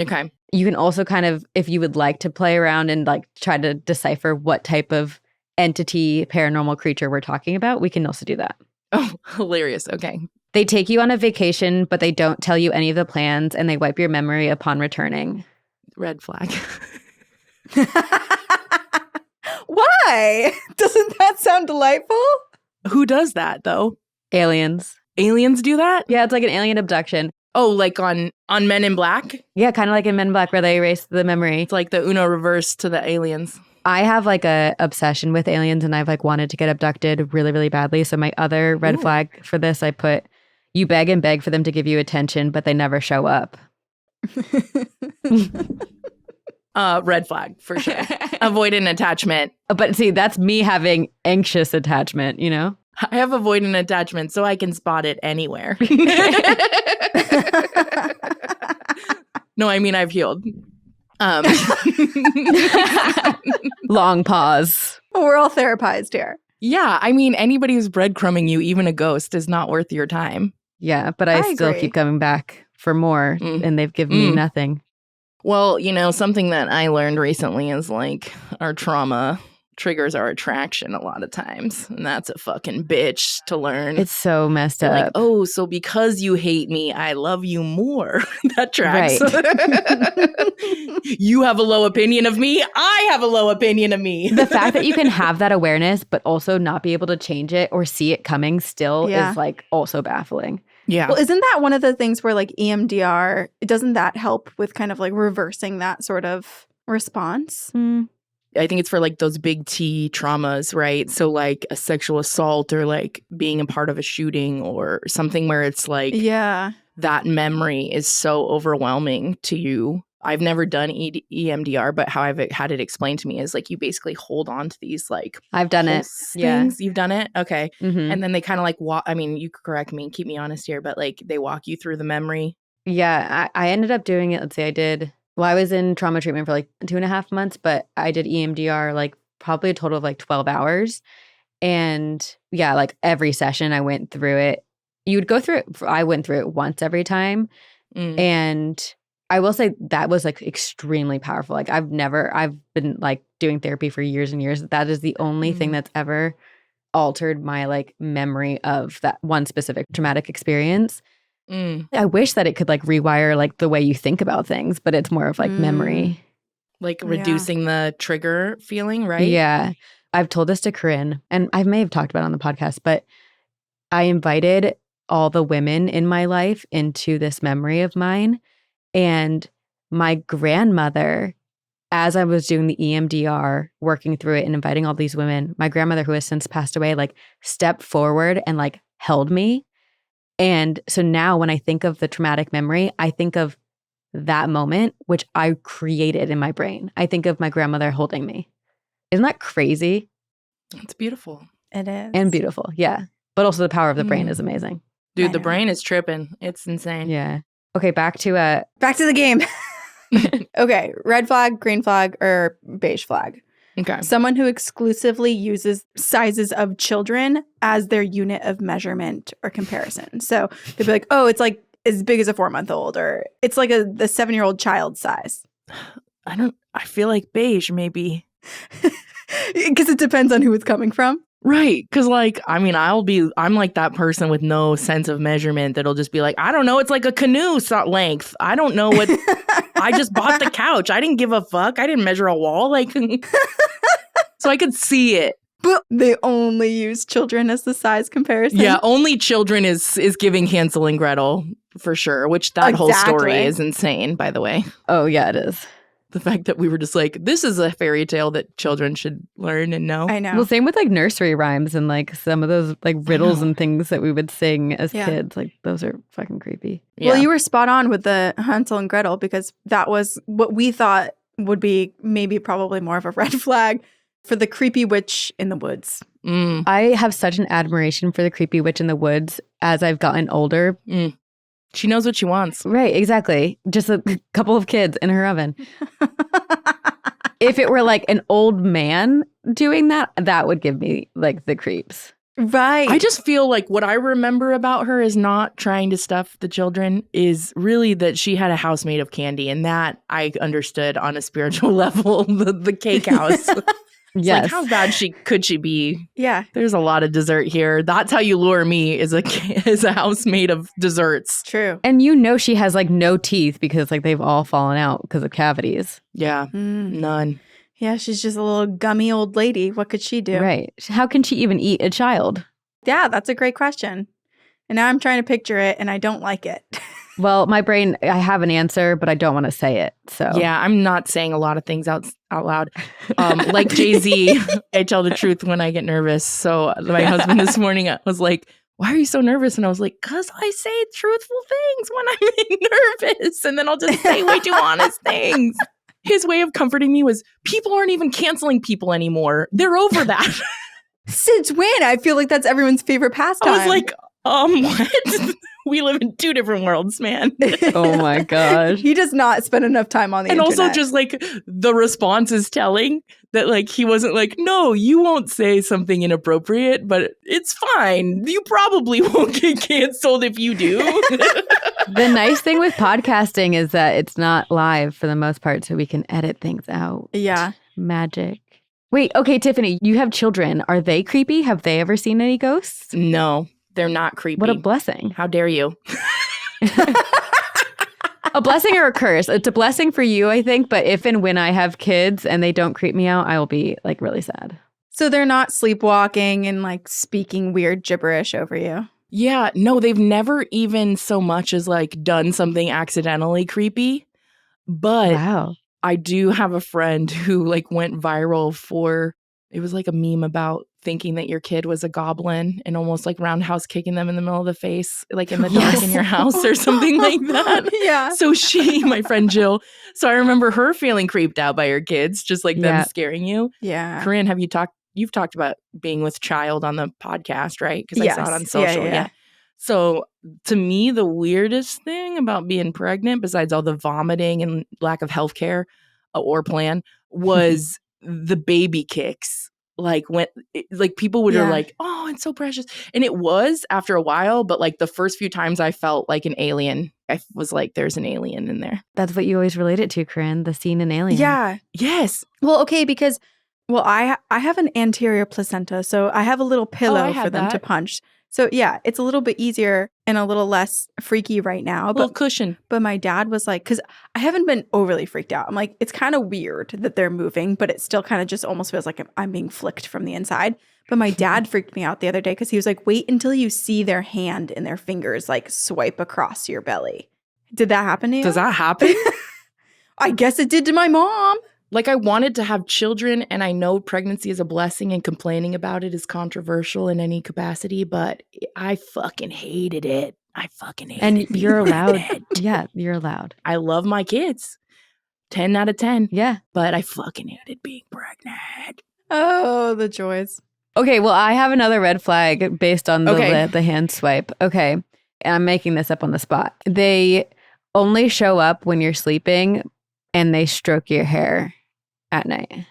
you can also kind of, if you would like to play around and like try to decipher what type of entity, paranormal creature we're talking about, we can also do that. Oh, hilarious. Okay. They take you on a vacation, but they don't tell you any of the plans and they wipe your memory upon returning. Red flag. Why? Doesn't that sound delightful? Who does that though? Aliens. Aliens do that? Yeah, it's like an alien abduction. Oh, like on Men in Black? Yeah, kind of like in Men in Black where they erase the memory. It's like the Uno reverse to the aliens. I have like a obsession with aliens and I've like wanted to get abducted really, really badly. So my other red flag for this, I put, you beg and beg for them to give you attention, but they never show up. Red flag for sure. Avoidant attachment. But see, that's me having anxious attachment, I have avoidant attachment so I can spot it anywhere. No, I mean, I've healed. Long pause. We're all therapized here. Yeah, I mean, anybody who's breadcrumbing you, even a ghost, is not worth your time. Yeah, but I still keep coming back for more, and they've given me nothing. Well, something that I learned recently is like our trauma triggers our attraction a lot of times. And that's a fucking bitch to learn. It's so messed up. Like, oh, so because you hate me, I love you more. That tracks. Right. You have a low opinion of me. I have a low opinion of me. The fact that you can have that awareness, but also not be able to change it or see it coming still is like also baffling. Yeah. Well, isn't that one of the things where like EMDR, doesn't that help with kind of like reversing that sort of response? I think it's for like those big T traumas, right? So like a sexual assault or like being a part of a shooting or something where it's like that memory is so overwhelming to you. I've never done EMDR, but how I've had it explained to me is like you basically hold on to these like I've done it. Things. Yeah. You've done it? Okay. Mm-hmm. And then they kind of like walk, I mean, you could correct me and keep me honest here, but like they walk you through the memory. Yeah. I ended up doing it. Let's see, I was in trauma treatment for like 2.5 months, but I did EMDR like probably a total of like 12 hours. And yeah, like every session I went through it. You would go through it. I went through it once every time. And I will say that was like extremely powerful. Like I've been like doing therapy for years and years. That is the only thing that's ever altered my like memory of that one specific traumatic experience. I wish that it could like rewire like the way you think about things, but it's more of like memory. Like reducing the trigger feeling, right? Yeah. I've told this to Corinne and I may have talked about it on the podcast, but I invited all the women in my life into this memory of mine. And my grandmother, as I was doing the EMDR, working through it and inviting all these women, my grandmother, who has since passed away, like stepped forward and like held me. And so now when I think of the traumatic memory, I think of that moment, which I created in my brain. I think of my grandmother holding me. Isn't that crazy? It's beautiful. It is. And beautiful. Yeah. But also the power of the brain is amazing. Dude, the brain is tripping. It's insane. Yeah. Okay, back to the game. Okay, red flag, green flag, or beige flag. Okay. Someone who exclusively uses sizes of children as their unit of measurement or comparison. So they'd be like, oh, it's like as big as a 4-month-old, or it's like the 7-year-old child size. I feel like beige maybe. Because it depends on who it's coming from. Right. Because I'm like that person with no sense of measurement that'll just be like, I don't know. It's like a canoe length. I don't know what. I just bought the couch. I didn't give a fuck. I didn't measure a wall. Like, so I could see it. But they only use children as the size comparison. Yeah. Only children is giving Hansel and Gretel for sure, which that whole story is insane, by the way. Oh, yeah, it is. The fact that we were just like, this is a fairy tale that children should learn and know. I know. Well, same with like nursery rhymes and like some of those like riddles and things that we would sing as kids. Like those are fucking creepy. Yeah. Well, you were spot on with the Hansel and Gretel because that was what we thought would be maybe probably more of a red flag for the creepy witch in the woods. Mm. I have such an admiration for the creepy witch in the woods as I've gotten older. Mm. She knows what she wants. Right, exactly. Just a couple of kids in her oven. If it were like an old man doing that, that would give me like the creeps. Right. I just feel like what I remember about her is not trying to stuff the children, is really that she had a house made of candy. And that I understood on a spiritual level, the cake house. Yes. Like, how bad could she be? Yeah. There's a lot of dessert here. That's how you lure me, is a house made of desserts. True. And you know she has like no teeth because like they've all fallen out because of cavities. Yeah. None. Yeah, she's just a little gummy old lady. What could she do? Right. How can she even eat a child? Yeah, that's a great question. And now I'm trying to picture it and I don't like it. Well, my brain, I have an answer, but I don't want to say it. So yeah, I'm not saying a lot of things out loud. Like Jay-Z, I tell the truth when I get nervous. So my husband this morning was like, why are you so nervous? And I was like, because I say truthful things when I'm nervous. And then I'll just say way too honest things. His way of comforting me was, people aren't even canceling people anymore. They're over that. Since when? I feel like that's everyone's favorite pastime. I was like, what? We live in two different worlds, man. Oh my gosh. He does not spend enough time on the internet. And also just like the response is telling that like he wasn't like, no, you won't say something inappropriate, but it's fine. You probably won't get canceled if you do. The nice thing with podcasting is that it's not live for the most part, so we can edit things out. Yeah. Magic. Wait, okay, Tiffany, you have children. Are they creepy? Have they ever seen any ghosts? No. They're not creepy. What a blessing. How dare you? A blessing or a curse? It's a blessing for you, I think. But if and when I have kids and they don't creep me out, I will be like really sad. So they're not sleepwalking and like speaking weird gibberish over you. Yeah. No, they've never even so much as like done something accidentally creepy. But wow. I do have a friend who like went viral for, it was like a meme about thinking that your kid was a goblin and almost like roundhouse kicking them in the middle of the face, like in the dark in your house or something like that. Yeah. So my friend Jill, so I remember her feeling creeped out by your kids, just like them scaring you. Yeah. Corinne, you've talked about being with child on the podcast, right? Because I saw it on social. Yeah. So to me, the weirdest thing about being pregnant, besides all the vomiting and lack of healthcare or plan, was the baby kicks. Like when people are like, oh, it's so precious. And it was after a while, but like the first few times I felt like an alien. I was like, there's an alien in there. That's what you always relate it to, Corinne, the scene in Alien. Yeah. Yes. Well, okay, because I have an anterior placenta, so I have a little pillow for them to punch. So yeah, it's a little bit easier and a little less freaky right now. A little cushion. But my dad was like, because I haven't been overly freaked out. I'm like, it's kind of weird that they're moving, but it still kind of just almost feels like I'm being flicked from the inside. But my dad freaked me out the other day because he was like, wait until you see their hand and their fingers like swipe across your belly. Did that happen to you? Does that happen? I guess it did to my mom. Like, I wanted to have children, and I know pregnancy is a blessing and complaining about it is controversial in any capacity, but I fucking hated it. I fucking hated it. And you're allowed. Yeah, you're allowed. I love my kids. 10 out of 10. Yeah. But I fucking hated being pregnant. Oh, the joys. Okay, well, I have another red flag based on the hand swipe. Okay, and I'm making this up on the spot. They only show up when you're sleeping, and they stroke your hair at night.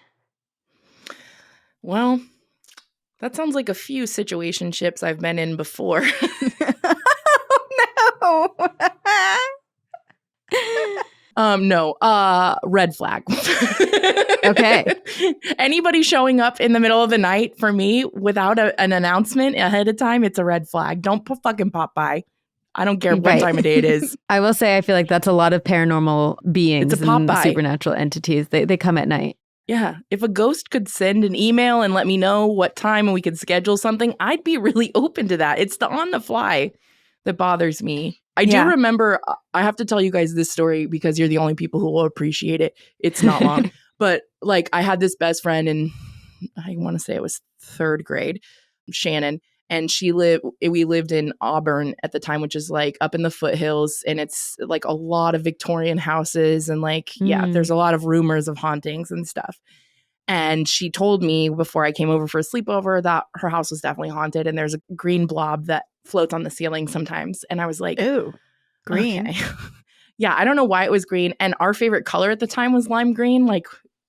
Well, that sounds like a few situationships I've been in before. Oh, no. No, red flag. Okay. Anybody showing up in the middle of the night for me without an announcement ahead of time, it's a red flag. Don't fucking pop by. I don't care what time of day it is. I will say, I feel like that's a lot of paranormal beings It's a pop and by. supernatural entities. They come at night. Yeah. If a ghost could send an email and let me know what time and we could schedule something, I'd be really open to that. It's the on the fly that bothers me. I do remember, I have to tell you guys this story because you're the only people who will appreciate it. It's not long. But like I had this best friend in, I want to say it was 3rd grade, Shannon. And we lived in Auburn at the time, which is like up in the foothills. And it's like a lot of Victorian houses. And like, there's a lot of rumors of hauntings and stuff. And she told me before I came over for a sleepover that her house was definitely haunted. And there's a green blob that floats on the ceiling sometimes. And I was like, ooh, green. Okay. Yeah, I don't know why it was green. And our favorite color at the time was lime green.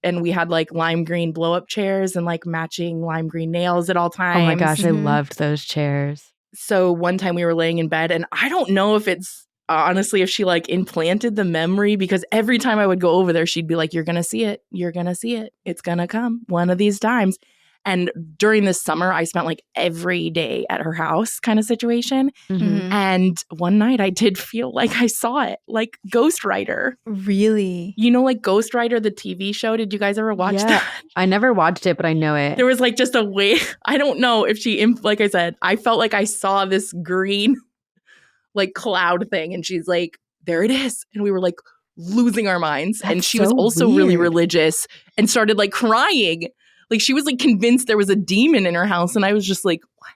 And we had like lime green blow up chairs and like matching lime green nails at all times. Oh my gosh, I loved those chairs. So one time we were laying in bed and I don't know if it's honestly if she like implanted the memory because every time I would go over there, she'd be like, you're going to see it. You're going to see it. It's going to come one of these times. And during this summer, I spent like every day at her house kind of situation. Mm-hmm. And one night I did feel like I saw it, like Ghost Rider. Really? You know, like Ghost Rider, the TV show? Did you guys ever watch that? I never watched it, but I know it. There was like just a way. I don't know if like I said, I felt like I saw this green like cloud thing. And she's like, there it is. And we were like losing our minds. That's and she so was also weird. really religious and started like crying. Like she was like convinced there was a demon in her house. And I was just like, what?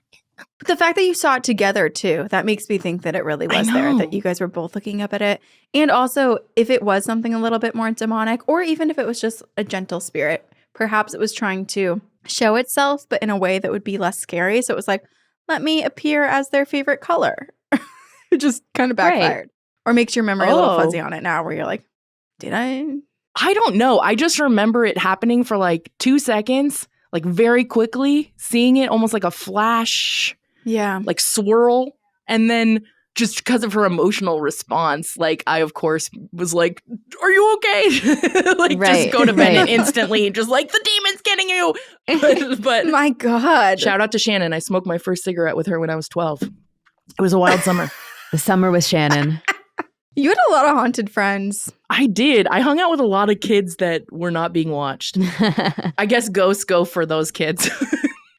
The fact that you saw it together too, that makes me think that it really was there, that you guys were both looking up at it. And also, if it was something a little bit more demonic, or even if it was just a gentle spirit, perhaps it was trying to show itself, but in a way that would be less scary. So it was like, let me appear as their favorite color. It just kind of backfired. Or makes your memory a little fuzzy on it now where you're like, did I? I don't know. I just remember it happening for like 2 seconds, like very quickly, seeing it almost like a flash, like swirl. And then just because of her emotional response, like I, of course, was like, are you okay? Just go to bed and instantly just like, the demon's getting you. But my God. Shout out to Shannon. I smoked my first cigarette with her when I was 12. It was a wild summer. The summer with Shannon. You had a lot of haunted friends. I did. I hung out with a lot of kids that were not being watched. I guess ghosts go for those kids.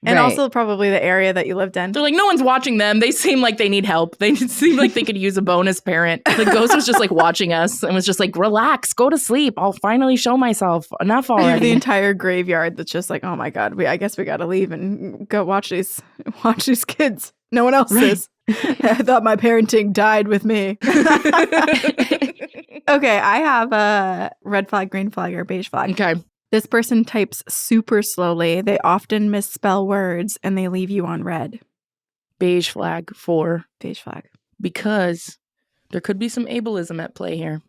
And also probably the area that you lived in. They're like, no one's watching them. They seem like they need help. They seem like they could use a bonus parent. The ghost was just like watching us and was just like, relax, go to sleep. I'll finally show myself. Enough already. The entire graveyard that's just like, oh my God, I guess we got to leave and go watch these kids. No one else is. I thought my parenting died with me. Okay, I have a red flag, green flag, or beige flag. Okay. This person types super slowly. They often misspell words and they leave you on red. Beige flag for beige flag. Because there could be some ableism at play here.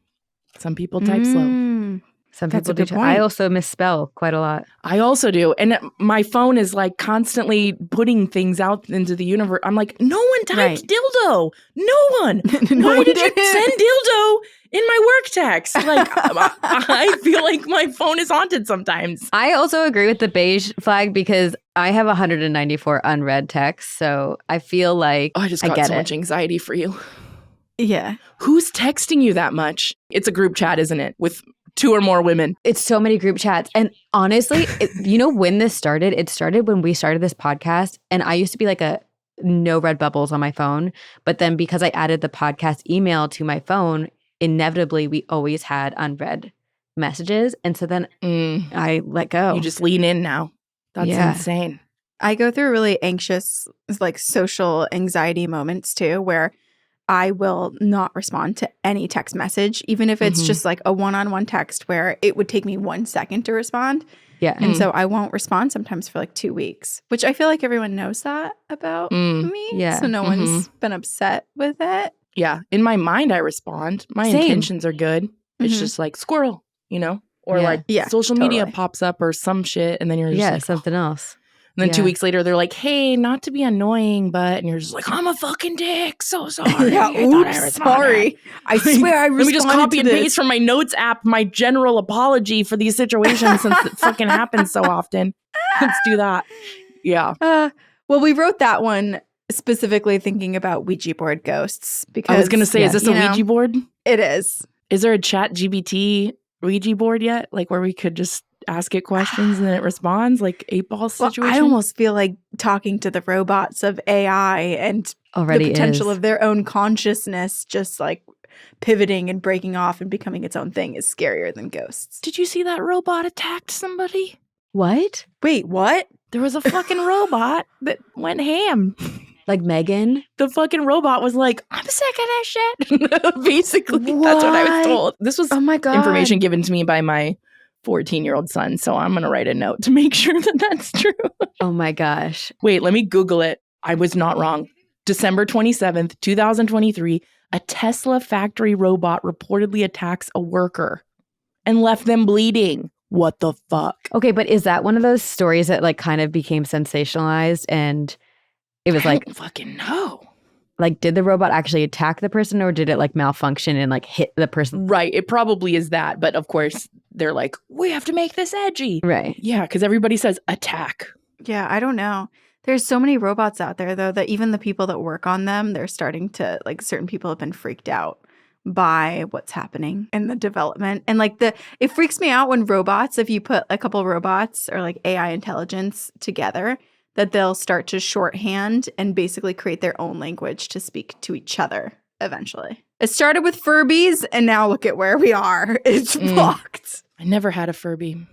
Some people type slow. Some people do. I also misspell quite a lot. I also do. And my phone is like constantly putting things out into the universe. I'm like, no one typed dildo. No one. Why did you send dildo in my work text? Like, I feel like my phone is haunted sometimes. I also agree with the beige flag because I have 194 unread texts. So I feel like I just got so much anxiety for you. Yeah. Who's texting you that much? It's a group chat, isn't it? With 2 or more women. It's so many group chats. And honestly, you know when this started? It started when we started this podcast. And I used to be like a no red bubbles on my phone. But then because I added the podcast email to my phone, inevitably we always had unread messages. And so then I let go. You just lean in now. That's insane. I go through really anxious, like social anxiety moments too, where I will not respond to any text message, even if it's just like a one-on-one text where it would take me 1 second to respond. Yeah. And so I won't respond sometimes for like 2 weeks, which I feel like everyone knows that about me. Yeah. So no one's been upset with it. Yeah. In my mind, I respond. My intentions are good. It's just like squirrel. Or like social media totally. pops up or some shit. And then you're just like, something else. And then 2 weeks later, they're like, hey, not to be annoying, but, and you're just like, I'm a fucking dick. So sorry. Sorry. I swear I responded Let me just copy and paste from my notes app my general apology for these situations since it fucking happens so often. Let's do that. Yeah. Well, we wrote that one specifically thinking about Ouija board ghosts because I was going to say, is this a Ouija board? It is. Is there a chat GBT Ouija board yet? Like where we could just ask it questions and then it responds, like 8-ball situation? Well, I almost feel like talking to the robots of AI and already the potential of their own consciousness just like pivoting and breaking off and becoming its own thing is scarier than ghosts. Did you see that robot attacked somebody? What? Wait, what? There was a fucking robot that went ham. Like Megan? The fucking robot was like, I'm sick of this shit. Basically, that's what I was told. This was information given to me by my 14-year-old son. So I'm going to write a note to make sure that that's true. Oh my gosh. Wait, let me Google it. I was not wrong. December 27th, 2023, a Tesla factory robot reportedly attacks a worker and left them bleeding. What the fuck? Okay, but is that one of those stories that like kind of became sensationalized and it was like, I don't fucking know. Like, did the robot actually attack the person or did it like malfunction and like hit the person? Right. It probably is that. But of course, they're like, we have to make this edgy. Right. Yeah, because everybody says attack. Yeah, I don't know. There's so many robots out there, though, that even the people that work on them, they're starting to, like, certain people have been freaked out by what's happening in the development. And like it freaks me out when robots, if you put a couple robots or like AI intelligence together, that they'll start to shorthand and basically create their own language to speak to each other eventually. It started with Furbies and now look at where we are. It's fucked. I never had a Furby.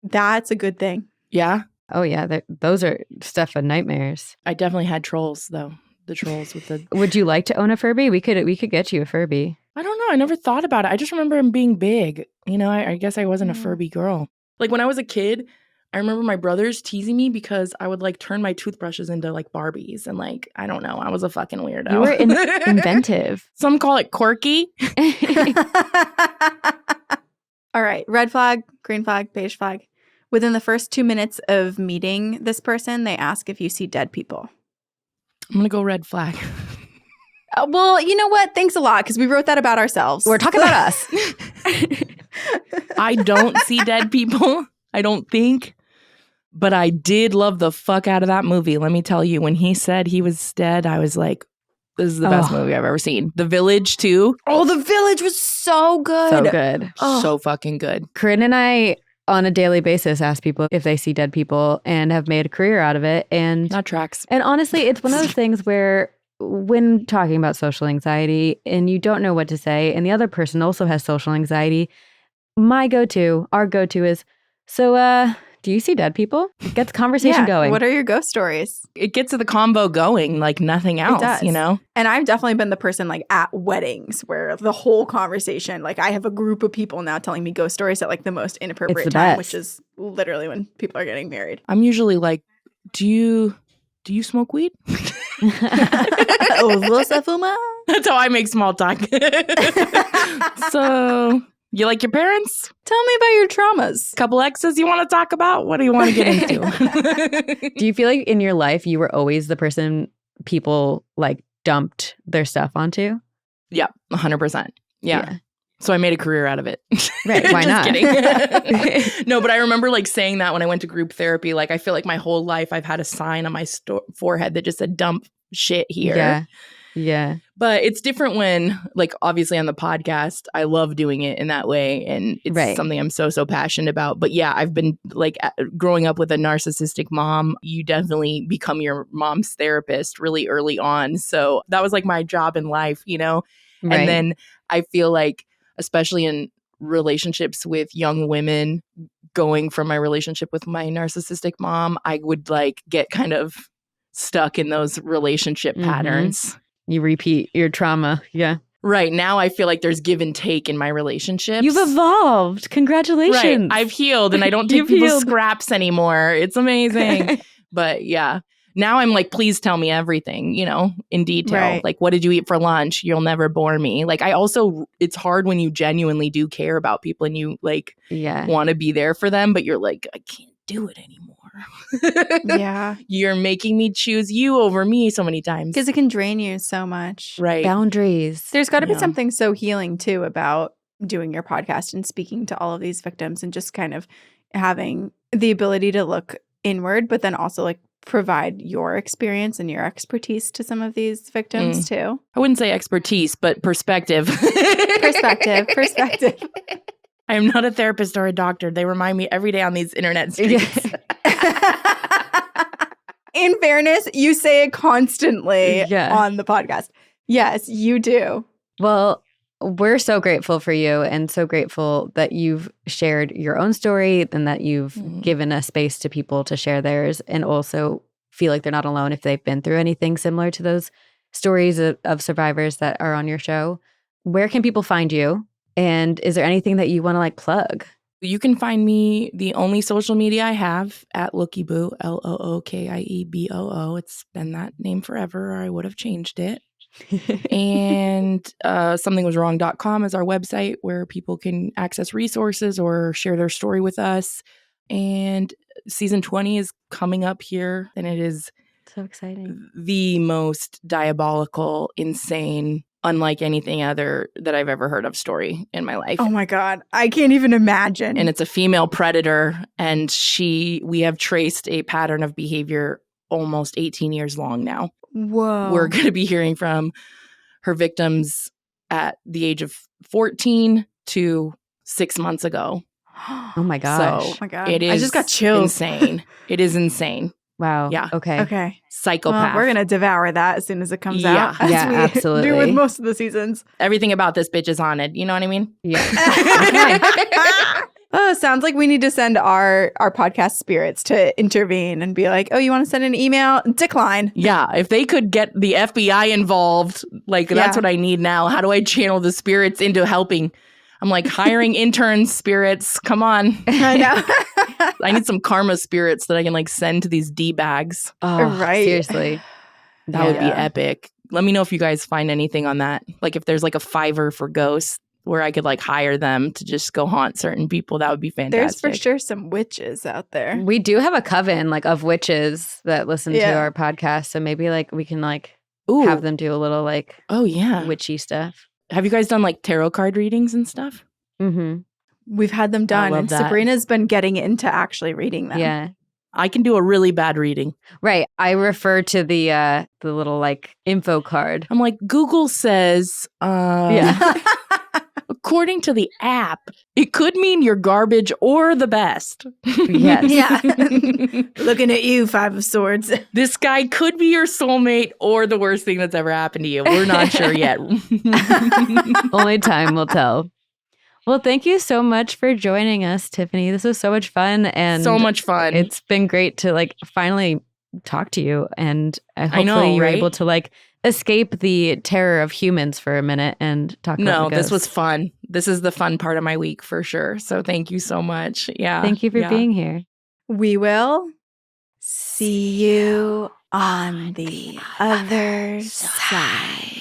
That's a good thing. Yeah? Oh yeah, those are stuff of nightmares. I definitely had trolls though. The trolls with the... Would you like to own a Furby? We could get you a Furby. I don't know. I never thought about it. I just remember him being big. I guess I wasn't a Furby girl. Like when I was a kid, I remember my brothers teasing me because I would like turn my toothbrushes into like Barbies. And like, I don't know. I was a fucking weirdo. You were inventive. Some call it quirky. All right. Red flag, green flag, beige flag. Within the first 2 minutes of meeting this person, they ask if you see dead people. I'm going to go red flag. Well, you know what? Thanks a lot because we wrote that about ourselves. We're talking about us. I don't see dead people. I don't think. But I did love the fuck out of that movie. Let me tell you, when he said he was dead, I was like, this is the best movie I've ever seen. The Village, too. Oh, The Village was so good. So good. So fucking good. Corinne and I, on a daily basis, ask people if they see dead people and have made a career out of it. And that tracks. And honestly, it's one of those things where when talking about social anxiety and you don't know what to say and the other person also has social anxiety, our go-to is, so do you see dead people? It gets conversation going. What are your ghost stories? It gets the combo going like nothing else, And I've definitely been the person like at weddings where the whole conversation, like I have a group of people now telling me ghost stories at like the most inappropriate time, which is literally when people are getting married. I'm usually like, do you smoke weed? That's how I make small talk. So, you like your parents? Tell me about your traumas. Couple exes you want to talk about? What do you want to get into? Do you feel like in your life you were always the person people like dumped their stuff onto? Yeah, 100%. Yeah. So I made a career out of it. Right, why not? Kidding. No, but I remember like saying that when I went to group therapy. Like I feel like my whole life I've had a sign on my forehead that just said dump shit here. Yeah. But it's different when, like, obviously on the podcast, I love doing it in that way. And it's something I'm so passionate about. But yeah, I've been like growing up with a narcissistic mom. You definitely become your mom's therapist really early on. So that was like my job in life, Right. And then I feel like, especially in relationships with young women, going from my relationship with my narcissistic mom, I would like get kind of stuck in those relationship patterns. You repeat your trauma. Yeah. Right. Now I feel like there's give and take in my relationships. You've evolved. Congratulations. Right. I've healed and I don't take people's scraps anymore. It's amazing. But yeah. Now I'm like, please tell me everything, in detail. Right. Like, what did you eat for lunch? You'll never bore me. Like, it's hard when you genuinely do care about people and you like want to be there for them, but you're like, I can't do it anymore. Yeah. You're making me choose you over me so many times. Because it can drain you so much. Right. Boundaries. There's got to be something so healing too about doing your podcast and speaking to all of these victims and just kind of having the ability to look inward, but then also like provide your experience and your expertise to some of these victims too. I wouldn't say expertise, but perspective. Perspective. I am not a therapist or a doctor. They remind me every day on these internet streets. In fairness, you say it constantly on the podcast. Yes, you do. Well, we're so grateful for you and so grateful that you've shared your own story and that you've given a space to people to share theirs and also feel like they're not alone if they've been through anything similar to those stories of survivors that are on your show. Where can people find you? And is there anything that you want to like plug? You can find me, the only social media I have, at Lookieboo, LOOKIEBOO. It's been that name forever, or I would have changed it. And somethingwaswrong.com is our website where people can access resources or share their story with us. And season 20 is coming up here, and it is so exciting. The most diabolical, insane, unlike anything other that I've ever heard of story in my life. Oh my God. I can't even imagine. And it's a female predator, and we have traced a pattern of behavior almost 18 years long now. Whoa. We're going to be hearing from her victims at the age of 14 to 6 months ago. Oh my gosh. So oh my God. It is I just got chills. Insane. It is insane. Wow. Yeah. Okay. Psychopath. Well, we're going to devour that as soon as it comes out. As yeah, we absolutely. do with most of the seasons. Everything about this bitch is haunted. You know what I mean? Yeah. Oh, sounds like we need to send our podcast spirits to intervene and be like, oh, you want to send an email? Decline. Yeah. If they could get the FBI involved, like that's what I need now. How do I channel the spirits into helping? I'm like hiring interns, spirits. Come on. I know. I need some karma spirits that I can like send to these D-bags. Oh, right. Seriously. That would be epic. Let me know if you guys find anything on that. Like if there's like a Fiverr for ghosts where I could like hire them to just go haunt certain people, that would be fantastic. There's for sure some witches out there. We do have a coven like of witches that listen to our podcast. So maybe like we can like have them do a little like witchy stuff. Have you guys done like tarot card readings and stuff? Mm-hmm. We've had them done, and that. Sabrina's been getting into actually reading them. Yeah. I can do a really bad reading. Right. I refer to the little like info card. I'm like, Google says, according to the app, it could mean you're garbage or the best. Yes. Yeah. Looking at you, Five of Swords. This guy could be your soulmate or the worst thing that's ever happened to you. We're not sure yet. Only time will tell. Well, thank you so much for joining us, Tiffany. This was so much fun. And so much fun. It's been great to like finally talk to you. And hopefully you're right? able to like escape the terror of humans for a minute and talk about the ghosts. This was fun. This is the fun part of my week for sure. So thank you so much. Yeah. Thank you for being here. We will see you on the other side.